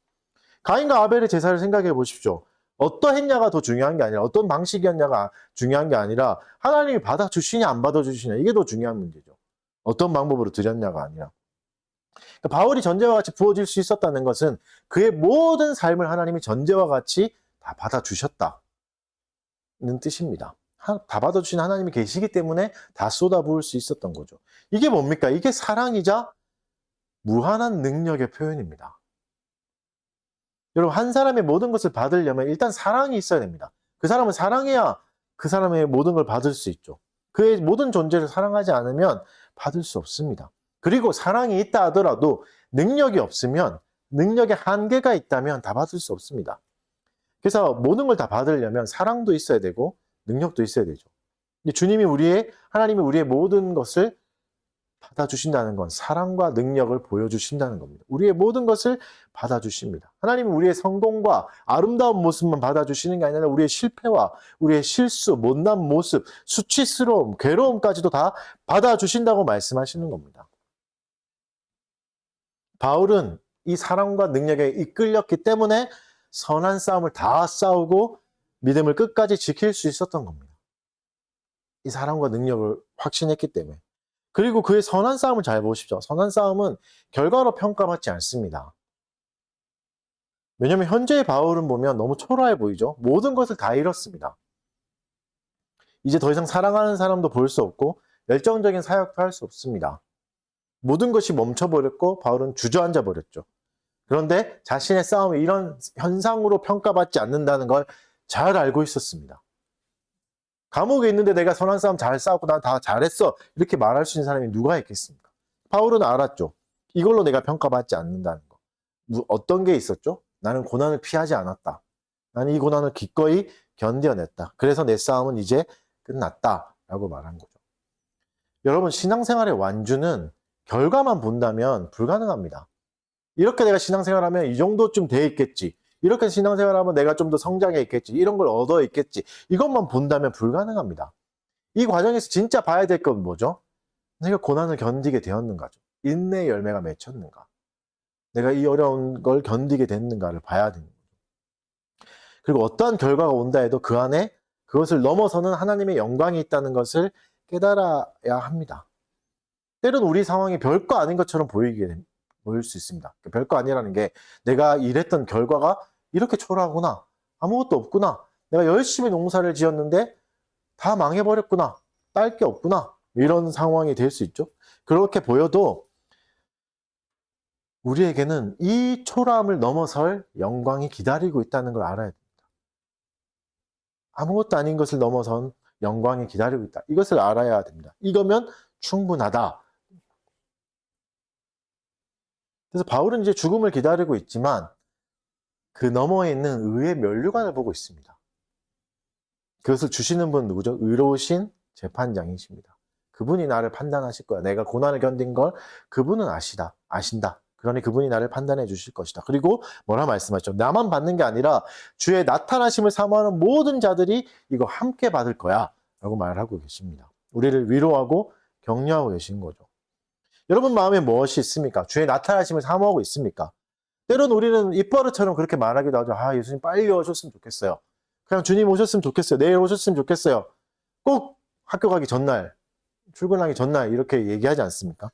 가인과 아벨의 제사를 생각해 보십시오. 어떠했냐가 더 중요한 게 아니라 어떤 방식이었냐가 중요한 게 아니라 하나님이 받아주시냐 안 받아주시냐 이게 더 중요한 문제죠. 어떤 방법으로 드렸냐가 아니라. 그러니까 바울이 전제와 같이 부어질 수 있었다는 것은 그의 모든 삶을 하나님이 전제와 같이 다 받아주셨다는 뜻입니다. 다 받아주신 하나님이 계시기 때문에 다 쏟아부을 수 있었던 거죠. 이게 뭡니까? 이게 사랑이자 무한한 능력의 표현입니다. 여러분 한 사람의 모든 것을 받으려면 일단 사랑이 있어야 됩니다. 그 사람을 사랑해야 그 사람의 모든 걸 받을 수 있죠. 그의 모든 존재를 사랑하지 않으면 받을 수 없습니다. 그리고 사랑이 있다 하더라도 능력이 없으면 능력의 한계가 있다면 다 받을 수 없습니다. 그래서 모든 걸 다 받으려면 사랑도 있어야 되고 능력도 있어야 되죠. 근데 하나님이 우리의 모든 것을 받아주신다는 건 사랑과 능력을 보여주신다는 겁니다. 우리의 모든 것을 받아주십니다. 하나님은 우리의 성공과 아름다운 모습만 받아주시는 게 아니라 우리의 실패와 우리의 실수, 못난 모습, 수치스러움, 괴로움까지도 다 받아주신다고 말씀하시는 겁니다. 바울은 이 사랑과 능력에 이끌렸기 때문에 선한 싸움을 다 싸우고 믿음을 끝까지 지킬 수 있었던 겁니다. 이 사랑과 능력을 확신했기 때문에. 그리고 그의 선한 싸움을 잘 보십시오. 선한 싸움은 결과로 평가받지 않습니다. 왜냐하면 현재의 바울은 보면 너무 초라해 보이죠. 모든 것을 다 잃었습니다. 이제 더 이상 사랑하는 사람도 볼 수 없고 열정적인 사역도 할 수 없습니다. 모든 것이 멈춰버렸고 바울은 주저앉아 버렸죠. 그런데 자신의 싸움이 이런 현상으로 평가받지 않는다는 걸 잘 알고 있었습니다. 감옥에 있는데 내가 선한 싸움 잘 싸웠고 나 다 잘했어 이렇게 말할 수 있는 사람이 누가 있겠습니까? 바울은 알았죠. 이걸로 내가 평가받지 않는다는 거. 어떤 게 있었죠? 나는 고난을 피하지 않았다. 나는 이 고난을 기꺼이 견뎌냈다. 그래서 내 싸움은 이제 끝났다 라고 말한 거죠. 여러분, 신앙생활의 완주는 결과만 본다면 불가능합니다. 이렇게 내가 신앙생활하면 이 정도쯤 돼 있겠지. 이렇게 신앙생활하면 내가 좀 더 성장해 있겠지. 이런 걸 얻어 있겠지. 이것만 본다면 불가능합니다. 이 과정에서 진짜 봐야 될 건 뭐죠? 내가 고난을 견디게 되었는가죠. 인내의 열매가 맺혔는가. 내가 이 어려운 걸 견디게 됐는가를 봐야 되는 거죠. 그리고 어떠한 결과가 온다 해도 그 안에 그것을 넘어서는 하나님의 영광이 있다는 것을 깨달아야 합니다. 때로는 우리 상황이 별거 아닌 것처럼 보일 수 있습니다. 별거 아니라는 게 내가 일했던 결과가 이렇게 초라하구나. 아무것도 없구나. 내가 열심히 농사를 지었는데 다 망해버렸구나. 딸 게 없구나. 이런 상황이 될 수 있죠. 그렇게 보여도 우리에게는 이 초라함을 넘어설 영광이 기다리고 있다는 걸 알아야 됩니다. 아무것도 아닌 것을 넘어선 영광이 기다리고 있다. 이것을 알아야 됩니다. 이거면 충분하다. 그래서 바울은 이제 죽음을 기다리고 있지만 그 너머에 있는 의의 면류관을 보고 있습니다. 그것을 주시는 분은 누구죠? 의로우신 재판장이십니다. 그분이 나를 판단하실 거야. 내가 고난을 견딘 걸 그분은 아신다. 그러니 그분이 나를 판단해 주실 것이다. 그리고 뭐라 말씀하셨죠? 나만 받는 게 아니라 주의 나타나심을 사모하는 모든 자들이 이거 함께 받을 거야. 라고 말하고 계십니다. 우리를 위로하고 격려하고 계신 거죠. 여러분 마음에 무엇이 있습니까? 주의 나타나심을 사모하고 있습니까? 때로는 우리는 입버릇처럼 그렇게 말하기도 하죠. 예수님 빨리 오셨으면 좋겠어요. 그냥 주님 오셨으면 좋겠어요. 내일 오셨으면 좋겠어요. 꼭 학교 가기 전날, 출근하기 전날 이렇게 얘기하지 않습니까?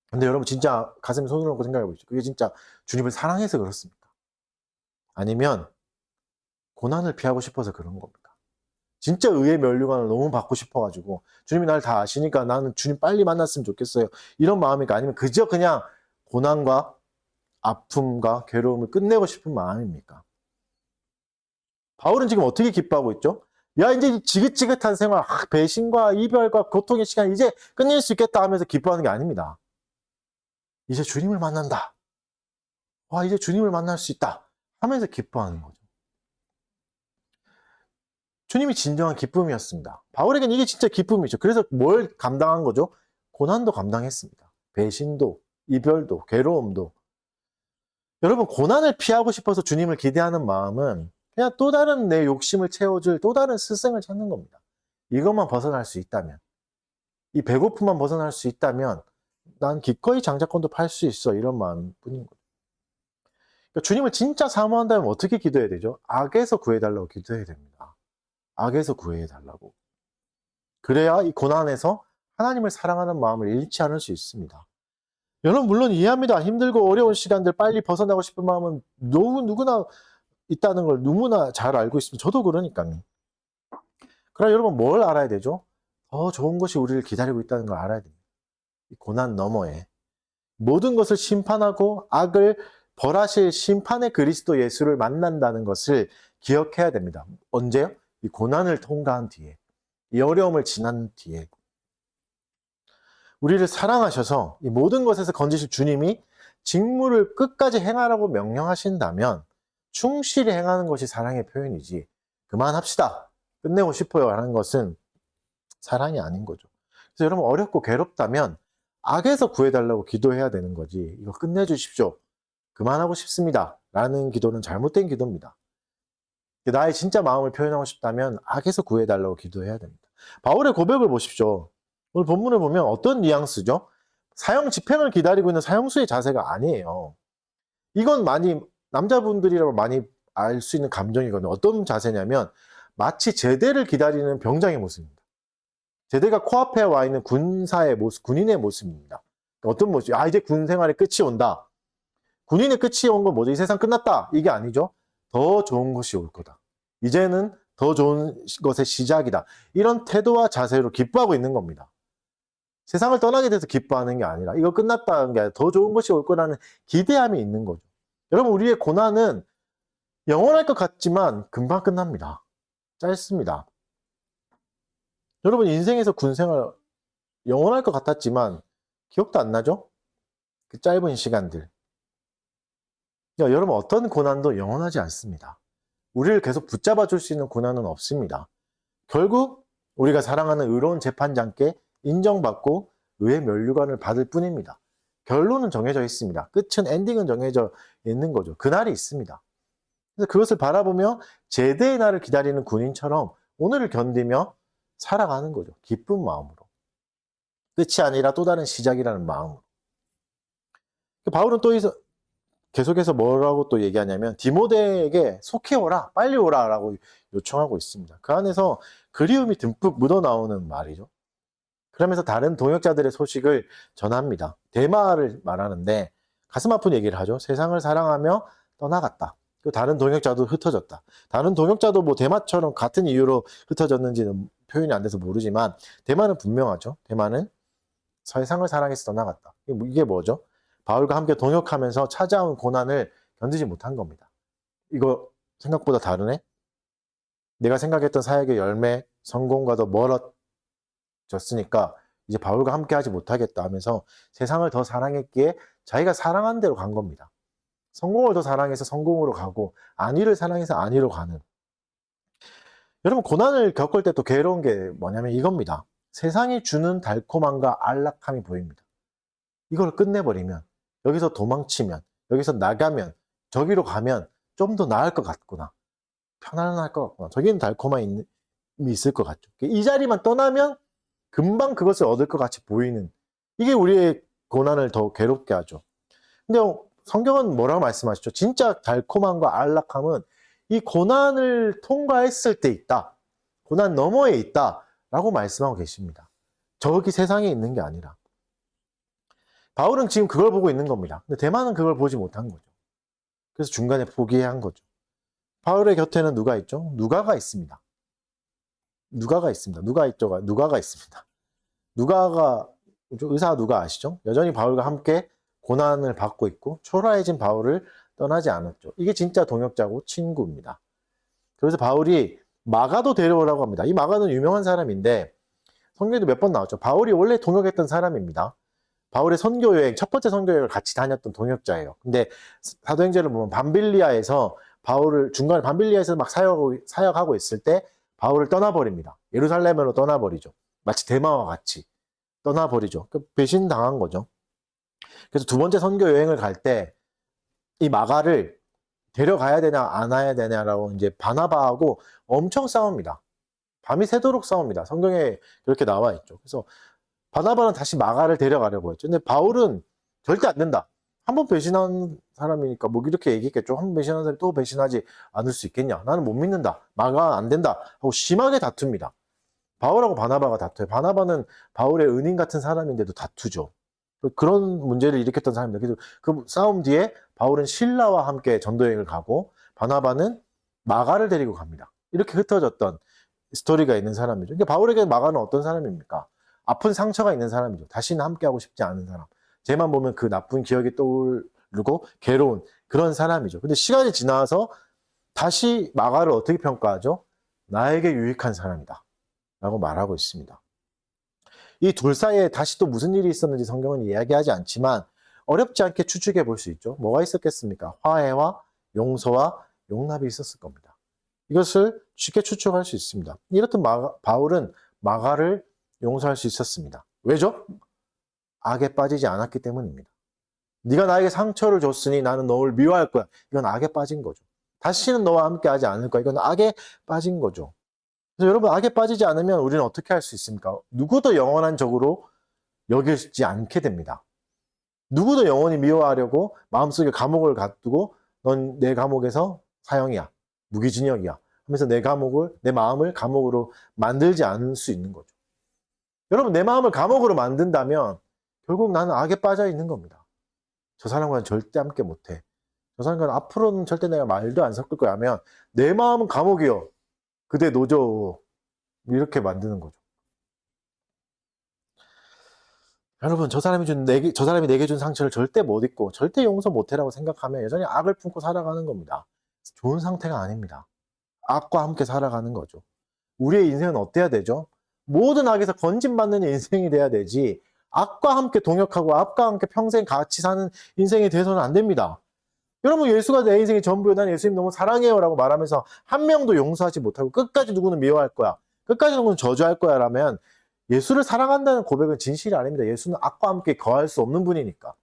근데 여러분 진짜 가슴에 손을 얹고 생각해 보시죠. 그게 진짜 주님을 사랑해서 그렇습니까? 아니면 고난을 피하고 싶어서 그런 겁니까? 진짜 의의 면류관을 너무 받고 싶어가지고 주님이 나를 다 아시니까 나는 주님 빨리 만났으면 좋겠어요. 이런 마음입니까? 아니면 그저 그냥 고난과 아픔과 괴로움을 끝내고 싶은 마음입니까? 바울은 지금 어떻게 기뻐하고 있죠? 야, 이제 지긋지긋한 생활, 배신과 이별과 고통의 시간 이제 끝낼 수 있겠다 하면서 기뻐하는 게 아닙니다. 이제 주님을 만난다. 이제 주님을 만날 수 있다 하면서 기뻐하는 거죠. 주님이 진정한 기쁨이었습니다. 바울에게는 이게 진짜 기쁨이죠. 그래서 뭘 감당한 거죠? 고난도 감당했습니다. 배신도, 이별도, 괴로움도. 여러분, 고난을 피하고 싶어서 주님을 기대하는 마음은 그냥 또 다른 내 욕심을 채워줄 또 다른 스승을 찾는 겁니다. 이것만 벗어날 수 있다면, 이 배고픔만 벗어날 수 있다면 난 기꺼이 장자권도 팔 수 있어. 이런 마음뿐인 거죠. 그러니까 주님을 진짜 사모한다면 어떻게 기도해야 되죠? 악에서 구해달라고 기도해야 됩니다. 악에서 구해달라고. 그래야 이 고난에서 하나님을 사랑하는 마음을 잃지 않을 수 있습니다. 여러분 물론 이해합니다. 힘들고 어려운 시간들 빨리 벗어나고 싶은 마음은 누구나 있다는 걸 누구나 잘 알고 있습니다. 저도 그러니까요. 그러나 여러분 뭘 알아야 되죠? 더 좋은 것이 우리를 기다리고 있다는 걸 알아야 됩니다. 이 고난 너머에 모든 것을 심판하고 악을 벌하실 심판의 그리스도 예수를 만난다는 것을 기억해야 됩니다. 언제요? 이 고난을 통과한 뒤에, 이 어려움을 지난 뒤에. 우리를 사랑하셔서 이 모든 것에서 건지실 주님이 직무를 끝까지 행하라고 명령하신다면 충실히 행하는 것이 사랑의 표현이지, 그만합시다, 끝내고 싶어요 하는 것은 사랑이 아닌 거죠. 그래서 여러분, 어렵고 괴롭다면 악에서 구해달라고 기도해야 되는 거지, 이거 끝내주십시오, 그만하고 싶습니다 라는 기도는 잘못된 기도입니다. 나의 진짜 마음을 표현하고 싶다면 악에서 구해달라고 기도해야 됩니다. 바울의 고백을 보십시오. 오늘 본문을 보면 어떤 뉘앙스죠? 사형 집행을 기다리고 있는 사형수의 자세가 아니에요. 이건 많이 남자분들이라면 많이 알 수 있는 감정이거든요. 어떤 자세냐면 마치 제대를 기다리는 병장의 모습입니다. 제대가 코앞에 와 있는 군사의 모습, 군인의 모습입니다. 어떤 모습? 이제 군 생활의 끝이 온다. 군인의 끝이 온 건 뭐죠? 이 세상 끝났다, 이게 아니죠. 더 좋은 것이 올 거다. 이제는 더 좋은 것의 시작이다. 이런 태도와 자세로 기뻐하고 있는 겁니다. 세상을 떠나게 돼서 기뻐하는 게 아니라 이거 끝났다는 게 아니라 더 좋은 것이 올 거라는 기대함이 있는 거죠. 여러분, 우리의 고난은 영원할 것 같지만 금방 끝납니다. 짧습니다. 여러분, 인생에서 군생활 영원할 것 같았지만 기억도 안 나죠? 그 짧은 시간들. 여러분, 어떤 고난도 영원하지 않습니다. 우리를 계속 붙잡아 줄 수 있는 고난은 없습니다. 결국 우리가 사랑하는 의로운 재판장께 인정받고 의의 면류관을 받을 뿐입니다. 결론은 정해져 있습니다. 끝은, 엔딩은 정해져 있는 거죠. 그날이 있습니다. 그래서 그것을 바라보며 제대의 날을 기다리는 군인처럼 오늘을 견디며 살아가는 거죠. 기쁜 마음으로. 끝이 아니라 또 다른 시작이라는 마음으로. 바울은 또 계속해서 뭐라고 또 얘기하냐면 디모데에게 속히 오라, 빨리 오라 라고 요청하고 있습니다. 그 안에서 그리움이 듬뿍 묻어나오는 말이죠. 그러면서 다른 동역자들의 소식을 전합니다. 데마를 말하는데 가슴 아픈 얘기를 하죠. 세상을 사랑하며 떠나갔다. 또 다른 동역자도 흩어졌다. 다른 동역자도 뭐 데마처럼 같은 이유로 흩어졌는지는 표현이 안 돼서 모르지만 데마는 분명하죠. 데마는 세상을 사랑해서 떠나갔다. 이게 뭐죠? 바울과 함께 동역하면서 찾아온 고난을 견디지 못한 겁니다. 이거 생각보다 다르네? 내가 생각했던 사역의 열매, 성공과도 멀어졌으니까 이제 바울과 함께 하지 못하겠다 하면서 세상을 더 사랑했기에 자기가 사랑한 대로 간 겁니다. 성공을 더 사랑해서 성공으로 가고 안위를 사랑해서 안위로 가는. 여러분, 고난을 겪을 때 또 괴로운 게 뭐냐면 이겁니다. 세상이 주는 달콤함과 안락함이 보입니다. 이걸 끝내버리면, 여기서 도망치면, 여기서 나가면, 저기로 가면 좀 더 나을 것 같구나, 편안할 것 같구나, 저기는 달콤함이 있을 것 같죠. 이 자리만 떠나면 금방 그것을 얻을 것 같이 보이는, 이게 우리의 고난을 더 괴롭게 하죠. 근데 성경은 뭐라고 말씀하시죠? 진짜 달콤함과 안락함은 이 고난을 통과했을 때 있다, 고난 너머에 있다 라고 말씀하고 계십니다. 저기 세상에 있는 게 아니라. 바울은 지금 그걸 보고 있는 겁니다. 근데 데마는 그걸 보지 못한 거죠. 그래서 중간에 포기해야 한 거죠. 바울의 곁에는 누가 있죠? 누가가 있습니다. 누가가 있습니다. 누가가 있습니다. 누가가, 의사 누가 아시죠? 여전히 바울과 함께 고난을 받고 있고 초라해진 바울을 떠나지 않았죠. 이게 진짜 동역자고 친구입니다. 그래서 바울이 마가도 데려오라고 합니다. 이 마가는 유명한 사람인데 성경에도 몇 번 나왔죠. 바울이 원래 동역했던 사람입니다. 바울의 선교여행, 첫 번째 선교여행을 같이 다녔던 동역자예요. 근데 사도행전을 보면 밤빌리아에서 바울을, 중간에 밤빌리아에서 막 사역하고 있을 때 바울을 떠나버립니다. 예루살렘으로 떠나버리죠. 마치 데마와 같이 떠나버리죠. 배신당한 거죠. 그래서 두 번째 선교여행을 갈 때 이 마가를 데려가야 되냐 안 와야 되냐라고 이제 바나바하고 엄청 싸웁니다. 밤이 새도록 싸웁니다. 성경에 그렇게 나와 있죠. 그래서 바나바는 다시 마가를 데려가려고 했죠. 근데 바울은 절대 안 된다. 한 번 배신한 사람이니까 뭐 이렇게 얘기했겠죠. 한 번 배신한 사람이 또 배신하지 않을 수 있겠냐. 나는 못 믿는다. 마가 안 된다. 하고 심하게 다툽니다. 바울하고 바나바가 다투요. 바나바는 바울의 은인 같은 사람인데도 다투죠. 그런 문제를 일으켰던 사람입니다. 그래서 그 싸움 뒤에 바울은 실라와 함께 전도여행을 가고 바나바는 마가를 데리고 갑니다. 이렇게 흩어졌던 스토리가 있는 사람이죠. 그러니까 바울에게 마가는 어떤 사람입니까? 아픈 상처가 있는 사람이죠. 다시는 함께하고 싶지 않은 사람. 쟤만 보면 그 나쁜 기억이 떠오르고 괴로운 그런 사람이죠. 근데 시간이 지나서 다시 마가를 어떻게 평가하죠? 나에게 유익한 사람이다 라고 말하고 있습니다. 이 둘 사이에 다시 또 무슨 일이 있었는지 성경은 이야기하지 않지만 어렵지 않게 추측해 볼 수 있죠. 뭐가 있었겠습니까? 화해와 용서와 용납이 있었을 겁니다. 이것을 쉽게 추측할 수 있습니다. 이렇듯 바울은 마가를 용서할 수 있었습니다. 왜죠? 악에 빠지지 않았기 때문입니다. 네가 나에게 상처를 줬으니 나는 너를 미워할 거야. 이건 악에 빠진 거죠. 다시는 너와 함께 하지 않을 거야. 이건 악에 빠진 거죠. 그래서 여러분, 악에 빠지지 않으면 우리는 어떻게 할 수 있습니까? 누구도 영원한 적으로 여기지 않게 됩니다. 누구도 영원히 미워하려고 마음속에 감옥을 가두고 넌 내 감옥에서 사형이야. 무기징역이야. 하면서 내 마음을 감옥으로 만들지 않을 수 있는 거죠. 여러분, 내 마음을 감옥으로 만든다면 결국 나는 악에 빠져 있는 겁니다. 저 사람과는 절대 함께 못해. 저 사람과는 앞으로는 절대 내가 말도 안 섞을 거야 하면 내 마음은 감옥이요. 그대 노조. 이렇게 만드는 거죠. 여러분, 저 사람이 내게 준 상처를 절대 못 잊고 절대 용서 못해라고 생각하면 여전히 악을 품고 살아가는 겁니다. 좋은 상태가 아닙니다. 악과 함께 살아가는 거죠. 우리의 인생은 어때야 되죠? 모든 악에서 건진받는 인생이 돼야 되지, 악과 함께 동역하고 악과 함께 평생 같이 사는 인생이 돼서는 안 됩니다. 여러분, 예수가 내 인생의 전부요. 난 예수님 너무 사랑해요 라고 말하면서 한 명도 용서하지 못하고 끝까지 누구는 미워할 거야, 끝까지 누구는 저주할 거야 라면 예수를 사랑한다는 고백은 진실이 아닙니다. 예수는 악과 함께 거할 수 없는 분이니까.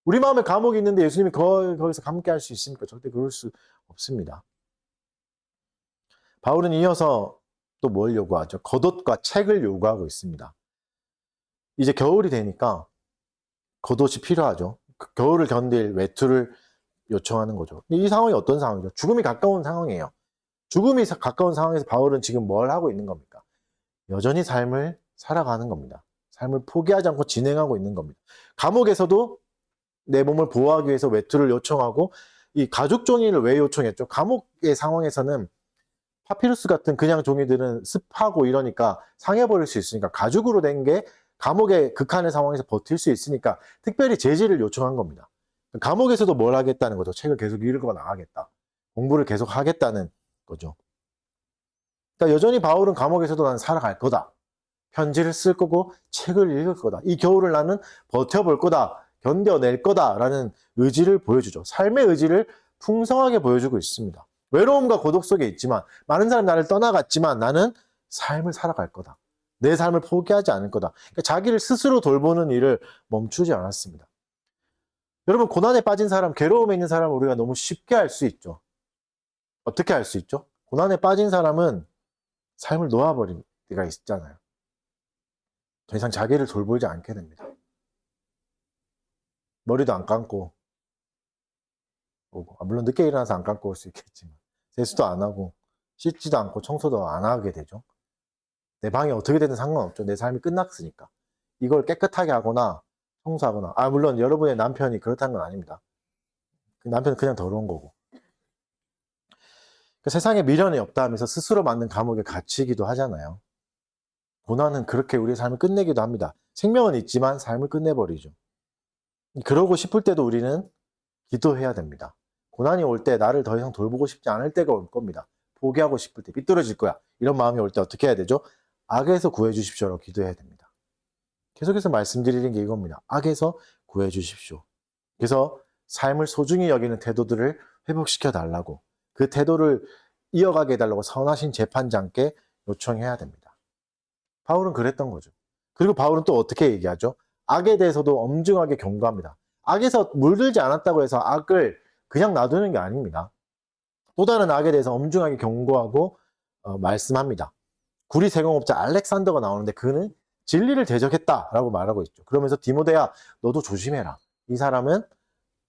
우리 마음에 감옥이 있는데 예수님이 거기서 함께 할 수 있습니까? 절대 그럴 수 없습니다. 바울은 이어서 또 뭘 요구하죠? 겉옷과 책을 요구하고 있습니다. 이제 겨울이 되니까 겉옷이 필요하죠. 겨울을 견딜 외투를 요청하는 거죠. 이 상황이 어떤 상황이죠? 죽음이 가까운 상황이에요. 죽음이 가까운 상황에서 바울은 지금 뭘 하고 있는 겁니까? 여전히 삶을 살아가는 겁니다. 삶을 포기하지 않고 진행하고 있는 겁니다. 감옥에서도 내 몸을 보호하기 위해서 외투를 요청하고, 이 가죽 종이를 왜 요청했죠? 감옥의 상황에서는 파피루스 같은 그냥 종이들은 습하고 이러니까 상해버릴 수 있으니까 가죽으로 된 게 감옥의 극한의 상황에서 버틸 수 있으니까 특별히 재질을 요청한 겁니다. 감옥에서도 뭘 하겠다는 거죠? 책을 계속 읽어 나가겠다. 공부를 계속 하겠다는 거죠. 그러니까 여전히 바울은 감옥에서도 나는 살아갈 거다. 편지를 쓸 거고 책을 읽을 거다. 이 겨울을 나는 버텨볼 거다. 견뎌낼 거다라는 의지를 보여주죠. 삶의 의지를 풍성하게 보여주고 있습니다. 외로움과 고독 속에 있지만, 많은 사람이 나를 떠나갔지만 나는 삶을 살아갈 거다. 내 삶을 포기하지 않을 거다. 그러니까 자기를 스스로 돌보는 일을 멈추지 않았습니다. 여러분, 고난에 빠진 사람, 괴로움에 있는 사람을 우리가 너무 쉽게 알 수 있죠. 어떻게 알 수 있죠? 고난에 빠진 사람은 삶을 놓아버릴 때가 있잖아요. 더 이상 자기를 돌보지 않게 됩니다. 머리도 안 감고 오고, 물론 늦게 일어나서 안 감고 올 수 있겠지만 세수도 안 하고 씻지도 않고 청소도 안 하게 되죠. 내 방이 어떻게 되든 상관없죠. 내 삶이 끝났으니까. 이걸 깨끗하게 하거나 청소하거나, 물론 여러분의 남편이 그렇다는 건 아닙니다. 그 남편은 그냥 더러운 거고. 세상에 미련이 없다 하면서 스스로 만든 감옥에 갇히기도 하잖아요. 고난은 그렇게 우리의 삶을 끝내기도 합니다. 생명은 있지만 삶을 끝내버리죠. 그러고 싶을 때도 우리는 기도해야 됩니다. 고난이 올 때 나를 더 이상 돌보고 싶지 않을 때가 올 겁니다. 포기하고 싶을 때, 삐뚤어질 거야, 이런 마음이 올 때 어떻게 해야 되죠? 악에서 구해 주십시오라고 기도해야 됩니다. 계속해서 말씀드리는 게 이겁니다. 악에서 구해 주십시오. 그래서 삶을 소중히 여기는 태도들을 회복시켜 달라고, 그 태도를 이어가게 해달라고 선하신 재판장께 요청해야 됩니다. 바울은 그랬던 거죠. 그리고 바울은 또 어떻게 얘기하죠? 악에 대해서도 엄중하게 경고합니다. 악에서 물들지 않았다고 해서 악을 그냥 놔두는 게 아닙니다. 또 다른 악에 대해서 엄중하게 경고하고 말씀합니다. 구리 세공업자 알렉산더가 나오는데 그는 진리를 대적했다라고 말하고 있죠. 그러면서 디모데야, 너도 조심해라. 이 사람은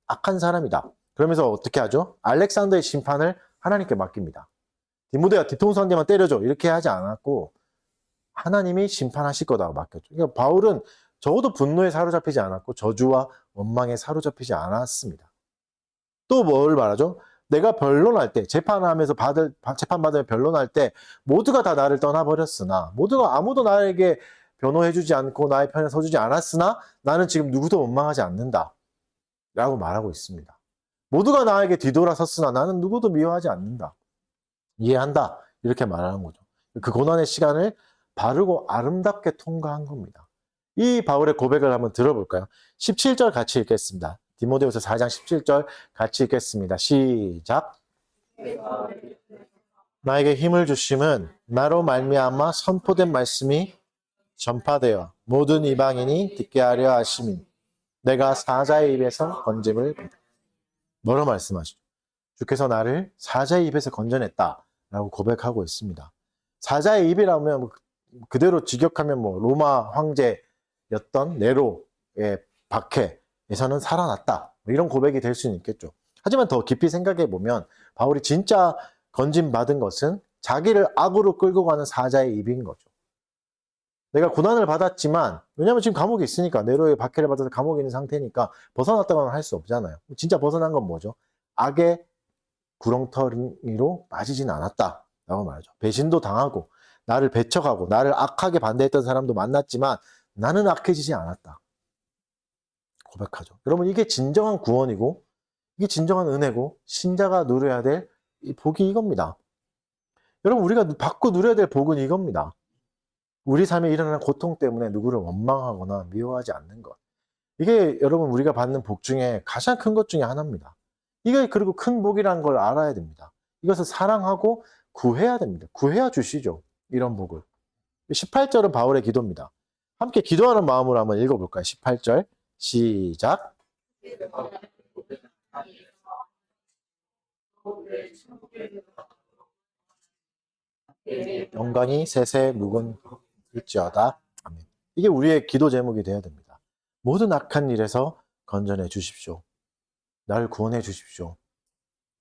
악한 사람이다. 그러면서 어떻게 하죠? 알렉산더의 심판을 하나님께 맡깁니다. 디모데야, 뒤통수 한 대만 때려줘. 이렇게 하지 않았고 하나님이 심판하실 거다고 맡겼죠. 그러니까 바울은 적어도 분노에 사로잡히지 않았고 저주와 원망에 사로잡히지 않았습니다. 또 뭘 말하죠? 내가 변론할 때, 재판받으며 변론할 때 모두가 다 나를 떠나버렸으나, 아무도 나에게 변호해주지 않고 나의 편에 서주지 않았으나 나는 지금 누구도 원망하지 않는다 라고 말하고 있습니다. 모두가 나에게 뒤돌아섰으나 나는 누구도 미워하지 않는다. 이해한다. 이렇게 말하는 거죠. 그 고난의 시간을 바르고 아름답게 통과한 겁니다. 이 바울의 고백을 한번 들어볼까요? 17절 같이 읽겠습니다. 디모데후서 4장 17절 같이 읽겠습니다. 시작. 나에게 힘을 주심은 나로 말미암아 선포된 말씀이 전파되어 모든 이방인이 듣게 하려 하심이니 내가 사자의 입에서 건짐을 받았다. 뭐로 말씀하시죠? 주께서 나를 사자의 입에서 건져냈다라고 고백하고 있습니다. 사자의 입이라면 그대로 직역하면 로마 황제였던 네로의 박해에서는 살아났다. 이런 고백이 될 수는 있겠죠. 하지만 더 깊이 생각해 보면 바울이 진짜 건짐받은 것은 자기를 악으로 끌고 가는 사자의 입인 거죠. 내가 고난을 받았지만, 왜냐하면 지금 감옥에 있으니까, 네로의 박해를 받아서 감옥에 있는 상태니까 벗어났다고는 할 수 없잖아요. 진짜 벗어난 건 뭐죠? 악의 구렁텅이로 빠지진 않았다라고 말하죠. 배신도 당하고 나를 배척하고 나를 악하게 반대했던 사람도 만났지만 나는 악해지지 않았다. 고백하죠. 여러분, 이게 진정한 구원이고 이게 진정한 은혜고 신자가 누려야 될 이 복이 이겁니다. 여러분, 우리가 받고 누려야 될 복은 이겁니다. 우리 삶에 일어나는 고통 때문에 누구를 원망하거나 미워하지 않는 것. 이게 여러분 우리가 받는 복 중에 가장 큰 것 중에 하나입니다. 이게 그리고 큰 복이라는 걸 알아야 됩니다. 이것을 사랑하고 구해야 됩니다. 구해야 주시죠. 이런 복을. 18절은 바울의 기도입니다. 함께 기도하는 마음으로 한번 읽어볼까요? 18절 시작. 영광이 세세 묵은일지어다. 아멘. 이게 우리의 기도 제목이 되어야 됩니다. 모든 악한 일에서 건져내 주십시오. 나를 구원해 주십시오.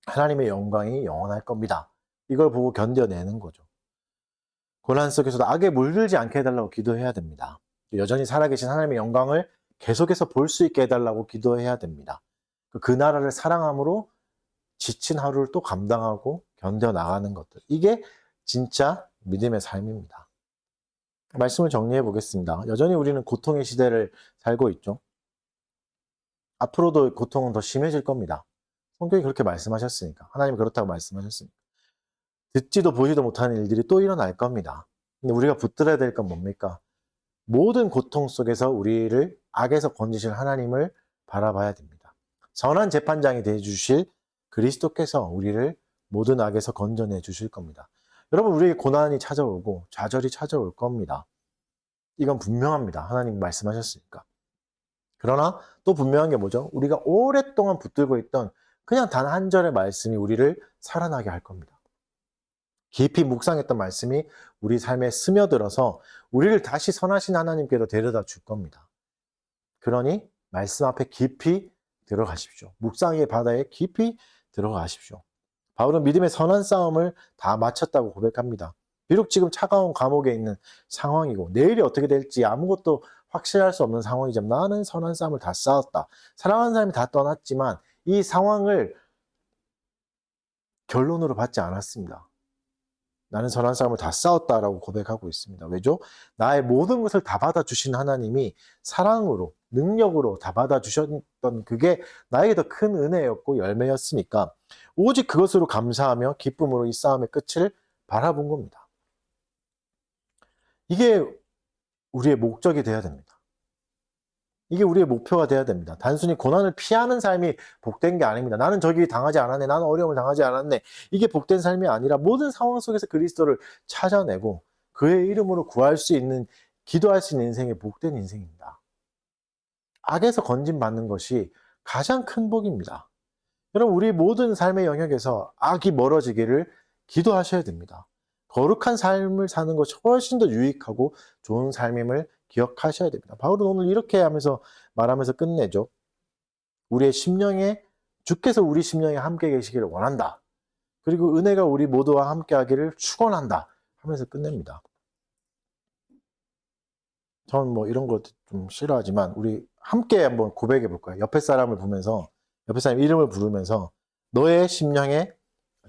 하나님의 영광이 영원할 겁니다. 이걸 보고 견뎌내는 거죠. 고난 속에서도 악에 물들지 않게 해달라고 기도해야 됩니다. 여전히 살아계신 하나님의 영광을 계속해서 볼 수 있게 해달라고 기도해야 됩니다. 그 나라를 사랑함으로 지친 하루를 또 감당하고 견뎌나가는 것들. 이게 진짜 믿음의 삶입니다. 말씀을 정리해 보겠습니다. 여전히 우리는 고통의 시대를 살고 있죠. 앞으로도 고통은 더 심해질 겁니다. 성경이 그렇게 말씀하셨으니까. 하나님이 그렇다고 말씀하셨으니까. 듣지도 보지도 못하는 일들이 또 일어날 겁니다. 근데 우리가 붙들어야 될 건 뭡니까? 모든 고통 속에서 우리를 악에서 건지실 하나님을 바라봐야 됩니다. 선한 재판장이 되어주실 그리스도께서 우리를 모든 악에서 건져내 주실 겁니다. 여러분, 우리에게 고난이 찾아오고 좌절이 찾아올 겁니다. 이건 분명합니다. 하나님 말씀하셨으니까. 그러나 또 분명한 게 뭐죠? 우리가 오랫동안 붙들고 있던 그냥 단 한 절의 말씀이 우리를 살아나게 할 겁니다. 깊이 묵상했던 말씀이 우리 삶에 스며들어서 우리를 다시 선하신 하나님께로 데려다 줄 겁니다. 그러니 말씀 앞에 깊이 들어가십시오. 묵상의 바다에 깊이 들어가십시오. 바울은 믿음의 선한 싸움을 다 마쳤다고 고백합니다. 비록 지금 차가운 감옥에 있는 상황이고 내일이 어떻게 될지 아무것도 확실할 수 없는 상황이지만 나는 선한 싸움을 다 싸웠다. 사랑하는 사람이 다 떠났지만 이 상황을 결론으로 받지 않았습니다. 나는 선한 싸움을 다 싸웠다라고 고백하고 있습니다. 왜죠? 나의 모든 것을 다 받아주신 하나님이 사랑으로, 능력으로 다 받아주셨던 그게 나에게 더 큰 은혜였고 열매였으니까 오직 그것으로 감사하며 기쁨으로 이 싸움의 끝을 바라본 겁니다. 이게 우리의 목적이 되어야 됩니다. 이게 우리의 목표가 되어야 됩니다. 단순히 고난을 피하는 삶이 복된 게 아닙니다. 나는 저기 당하지 않았네. 나는 어려움을 당하지 않았네. 이게 복된 삶이 아니라 모든 상황 속에서 그리스도를 찾아내고 그의 이름으로 구할 수 있는, 기도할 수 있는 인생이 복된 인생입니다. 악에서 건짐받는 것이 가장 큰 복입니다. 여러분, 우리 모든 삶의 영역에서 악이 멀어지기를 기도하셔야 됩니다. 거룩한 삶을 사는 것이 훨씬 더 유익하고 좋은 삶임을 기억하셔야 됩니다. 바울은 오늘 이렇게 말하면서 끝내죠. 우리의 심령에, 주께서 우리 심령에 함께 계시기를 원한다. 그리고 은혜가 우리 모두와 함께 하기를 축원한다 하면서 끝냅니다. 저는 이런 거 좀 싫어하지만 우리 함께 한번 고백해 볼까요? 옆에 사람을 보면서, 옆에 사람 이름을 부르면서 너의 심령에,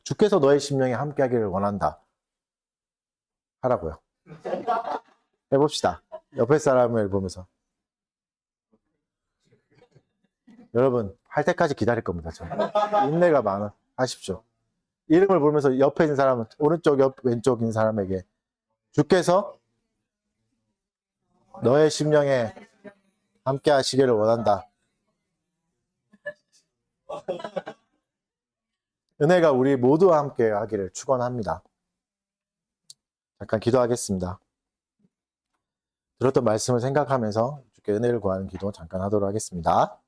주께서 너의 심령에 함께 하기를 원한다 하라고요. 해봅시다. 옆에 사람을 보면서. 여러분, 할 때까지 기다릴 겁니다. 저 인내가 많아. 하십시오. 이름을 부르면서 옆에 있는 사람은, 오른쪽, 왼쪽 있는 사람에게 주께서 너의 심령에 함께 하시기를 원한다. 은혜가 우리 모두와 함께 하기를 축원합니다. 잠깐 기도하겠습니다. 들었던 말씀을 생각하면서 주께 은혜를 구하는 기도 잠깐 하도록 하겠습니다.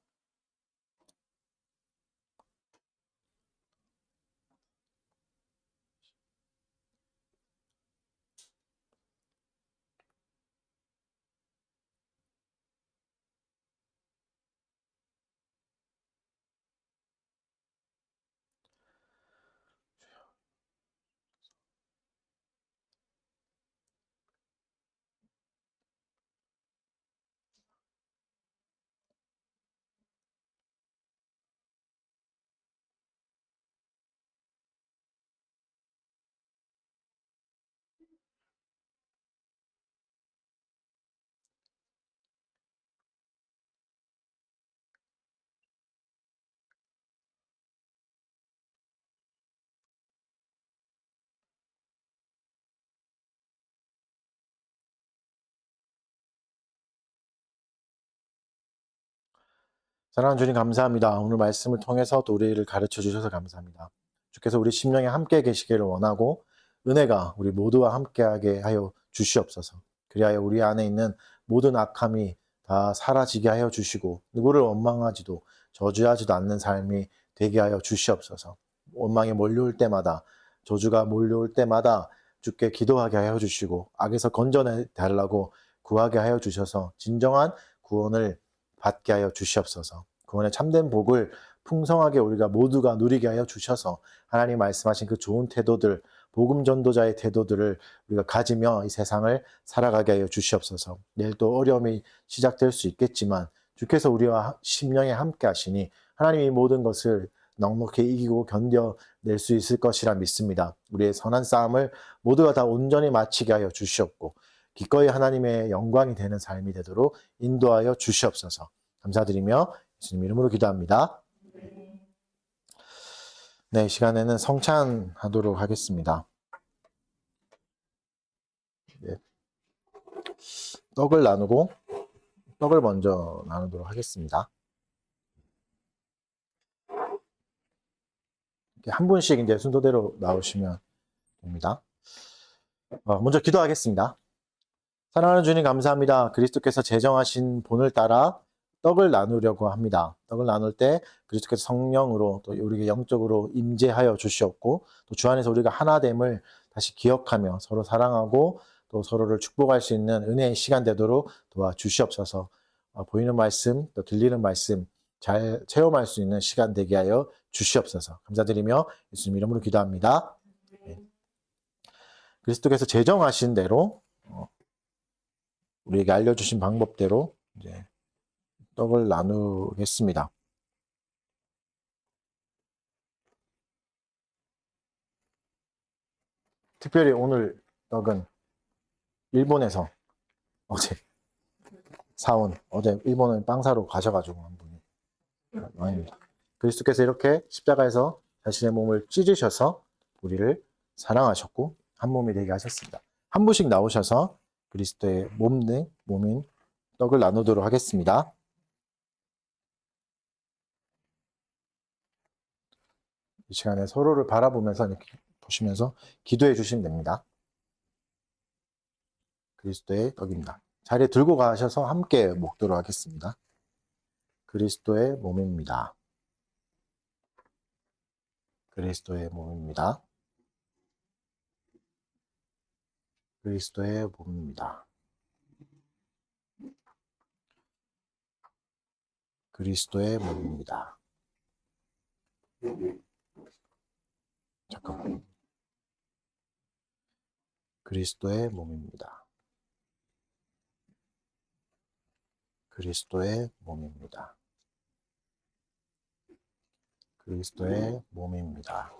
사랑하는 주님 감사합니다. 오늘 말씀을 통해서 또 우리를 가르쳐 주셔서 감사합니다. 주께서 우리 심령에 함께 계시기를 원하고 은혜가 우리 모두와 함께하게 하여 주시옵소서. 그리하여 우리 안에 있는 모든 악함이 다 사라지게 하여 주시고 누구를 원망하지도 저주하지도 않는 삶이 되게 하여 주시옵소서. 원망이 몰려올 때마다 저주가 몰려올 때마다 주께 기도하게 하여 주시고 악에서 건져내 달라고 구하게 하여 주셔서 진정한 구원을 받게 하여 주시옵소서. 구원의 참된 복을 풍성하게 우리가 모두가 누리게 하여 주셔서 하나님 말씀하신 그 좋은 태도들, 복음 전도자의 태도들을 우리가 가지며 이 세상을 살아가게 하여 주시옵소서. 내일 또 어려움이 시작될 수 있겠지만 주께서 우리와 심령에 함께 하시니 하나님이 이 모든 것을 넉넉히 이기고 견뎌낼 수 있을 것이라 믿습니다. 우리의 선한 싸움을 모두가 다 온전히 마치게 하여 주시옵고 기꺼이 하나님의 영광이 되는 삶이 되도록 인도하여 주시옵소서. 감사드리며 예수님 이름으로 기도합니다. 네, 이 시간에는 성찬하도록 하겠습니다. 네, 떡을 나누고 떡을 먼저 나누도록 하겠습니다. 이렇게 한 분씩 이제 순서대로 나오시면 됩니다. 먼저 기도하겠습니다. 사랑하는 주님 감사합니다. 그리스도께서 제정하신 본을 따라 떡을 나누려고 합니다. 떡을 나눌 때 그리스도께서 성령으로 또 우리에게 영적으로 임재하여 주시옵고 또 주 안에서 우리가 하나됨을 다시 기억하며 서로 사랑하고 또 서로를 축복할 수 있는 은혜의 시간 되도록 도와주시옵소서. 보이는 말씀 또 들리는 말씀 잘 체험할 수 있는 시간 되게 하여 주시옵소서. 감사드리며 예수님 이름으로 기도합니다. 네. 그리스도께서 제정하신 대로 우리에게 알려주신 방법대로 이제 떡을 나누겠습니다. 특별히 오늘 떡은 일본에서 어제 사온, 어제 일본에 빵 사러 가셔가지고 한 분이 와입니다. 그리스도께서 이렇게 십자가에서 자신의 몸을 찢으셔서 우리를 사랑하셨고 한 몸이 되게 하셨습니다. 한 분씩 나오셔서 그리스도의 몸인 떡을 나누도록 하겠습니다. 이 시간에 서로를 바라보면서 이렇게 보시면서 기도해 주시면 됩니다. 그리스도의 떡입니다. 자리에 들고 가셔서 함께 먹도록 하겠습니다. 그리스도의 몸입니다. 그리스도의 몸입니다. 그리스도의 몸입니다. 그리스도의 몸입니다. 잠깐만. 그리스도의 몸입니다. 그리스도의 몸입니다. 그리스도의 몸입니다.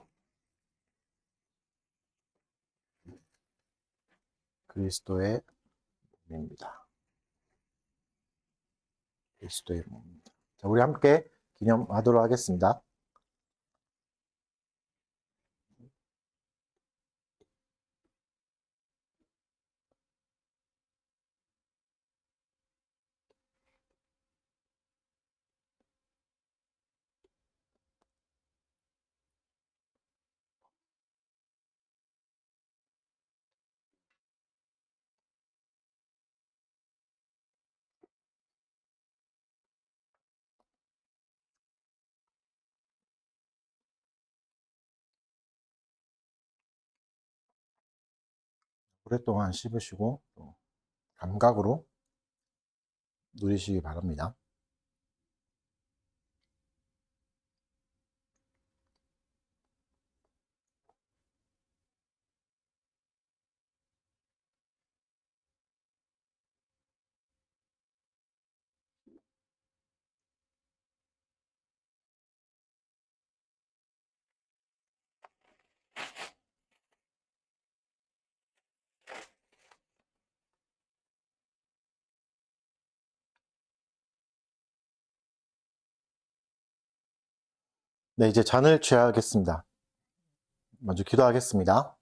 그리스도의 몸입니다. 그리스도의 몸입니다. 자, 우리 함께 기념하도록 하겠습니다. 오랫동안 씹으시고 또 감각으로 누리시기 바랍니다. 네, 이제 잔을 취하겠습니다. 먼저 기도하겠습니다.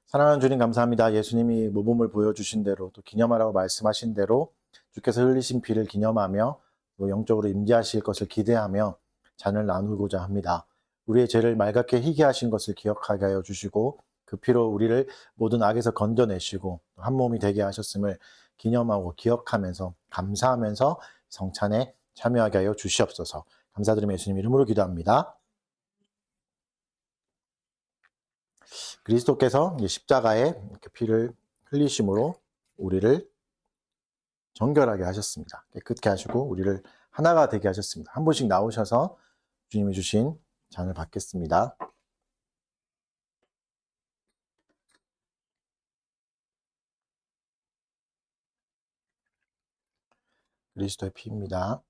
사랑하는 주님 감사합니다. 예수님이 모범을 보여주신 대로 또 기념하라고 말씀하신 대로 주께서 흘리신 피를 기념하며 또 영적으로 임재하실 것을 기대하며 잔을 나누고자 합니다. 우리의 죄를 맑게 희게 하신 것을 기억하게 하여 주시고 그 피로 우리를 모든 악에서 건져내시고 한 몸이 되게 하셨음을 기념하고 기억하면서 감사하면서 성찬에 참여하게 하여 주시옵소서. 감사드리며 예수님 이름으로 기도합니다. 그리스도께서 십자가에 이렇게 피를 흘리심으로 우리를 정결하게 하셨습니다. 깨끗게 하시고 우리를 하나가 되게 하셨습니다. 한 분씩 나오셔서 주님이 주신 잔을 받겠습니다. 그리스도의 피입니다.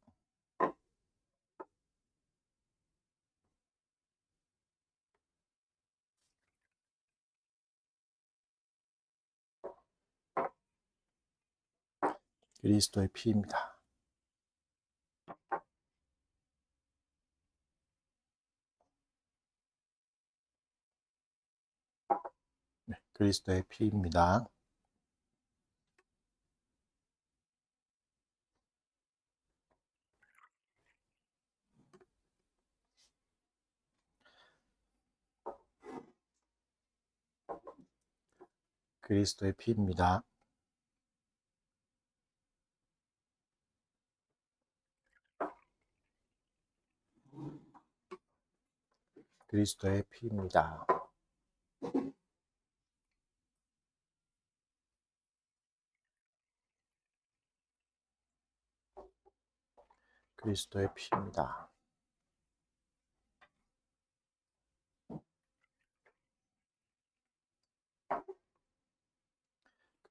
그리스도의 피입니다. 네, 그리스도의 피입니다. 그리스도의 피입니다. 그리스도의 피입니다. 그리스도의 피입니다.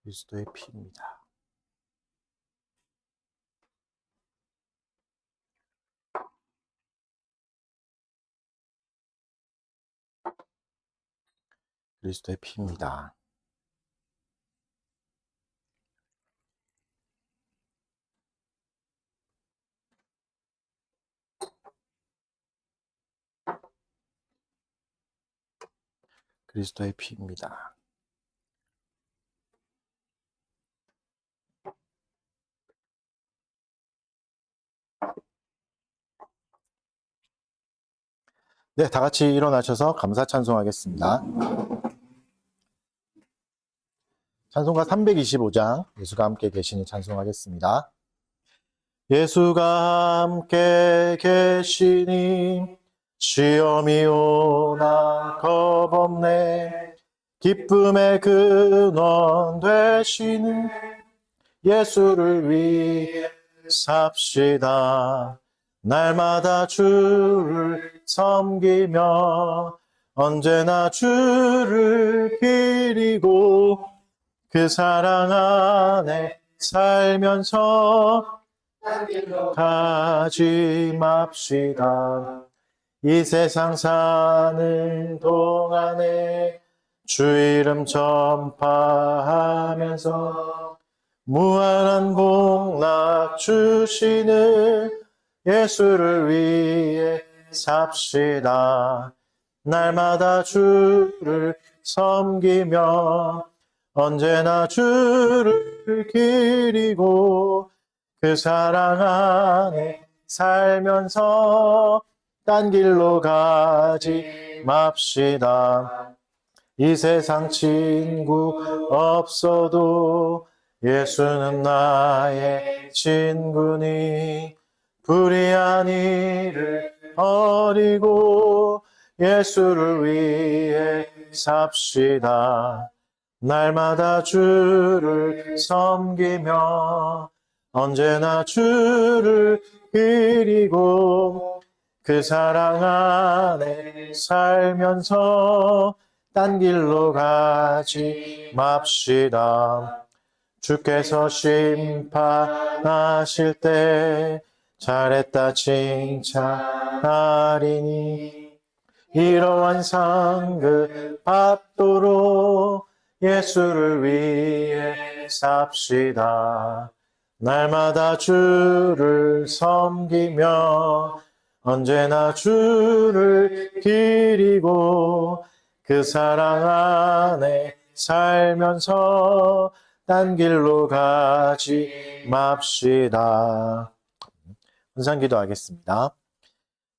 그리스도의 피입니다. 그리스도의 피입니다. 그리스도의 피입니다. 네, 다 같이 일어나셔서 감사 찬송하겠습니다. 찬송가 325장 예수가 함께 계시니 찬송하겠습니다. 예수가 함께 계시니 시험이 오나 겁없네. 기쁨의 근원 되시는 예수를 위해 삽시다. 날마다 주를 섬기며 언제나 주를 기리고 그 사랑 안에 살면서 가지 맙시다. 이 세상 사는 동안에 주 이름 전파하면서 무한한 복락 주시는 예수를 위해 삽시다. 날마다 주를 섬기며 언제나 주를 기리고 그 사랑 안에 살면서 딴 길로 가지 맙시다. 이 세상 친구 없어도 예수는 나의 친구니 불의한 일을 버리고 예수를 위해 삽시다. 날마다 주를 섬기며 언제나 주를 그리고 그 사랑 안에 살면서 딴 길로 가지 맙시다. 주께서 심판하실 때 잘했다 칭찬하리니 이러한 상급 받도록 예수를 위해 삽시다. 날마다 주를 섬기며 언제나 주를 기리고 그 사랑 안에 살면서 딴 길로 가지 맙시다. 헌상 기도하겠습니다.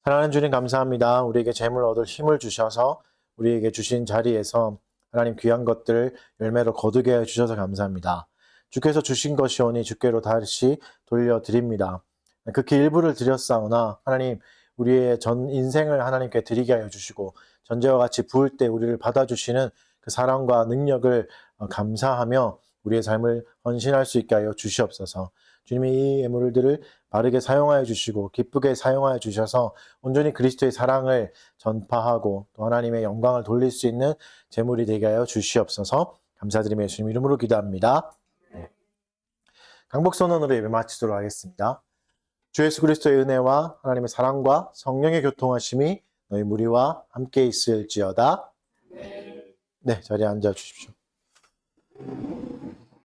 사랑하는 주님 감사합니다. 우리에게 재물 얻을 힘을 주셔서 우리에게 주신 자리에서 하나님 귀한 것들 열매로 거두게 해주셔서 감사합니다. 주께서 주신 것이오니 주께로 다시 돌려드립니다. 극히 일부를 드렸사오나 하나님 우리의 전 인생을 하나님께 드리게 하여 주시고 전제와 같이 부을 때 우리를 받아주시는 그 사랑과 능력을 감사하며 우리의 삶을 헌신할 수 있게 하여 주시옵소서. 주님이 이 예물들을 바르게 사용하여 주시고 기쁘게 사용하여 주셔서 온전히 그리스도의 사랑을 전파하고 또 하나님의 영광을 돌릴 수 있는 제물이 되게 하여 주시옵소서. 감사드리며 예수님 이름으로 기도합니다. 네. 강복선언으로 예배 마치도록 하겠습니다. 주 예수 그리스도의 은혜와 하나님의 사랑과 성령의 교통하심이 너희 무리와 함께 있을지어다. 네, 자리에 앉아 주십시오.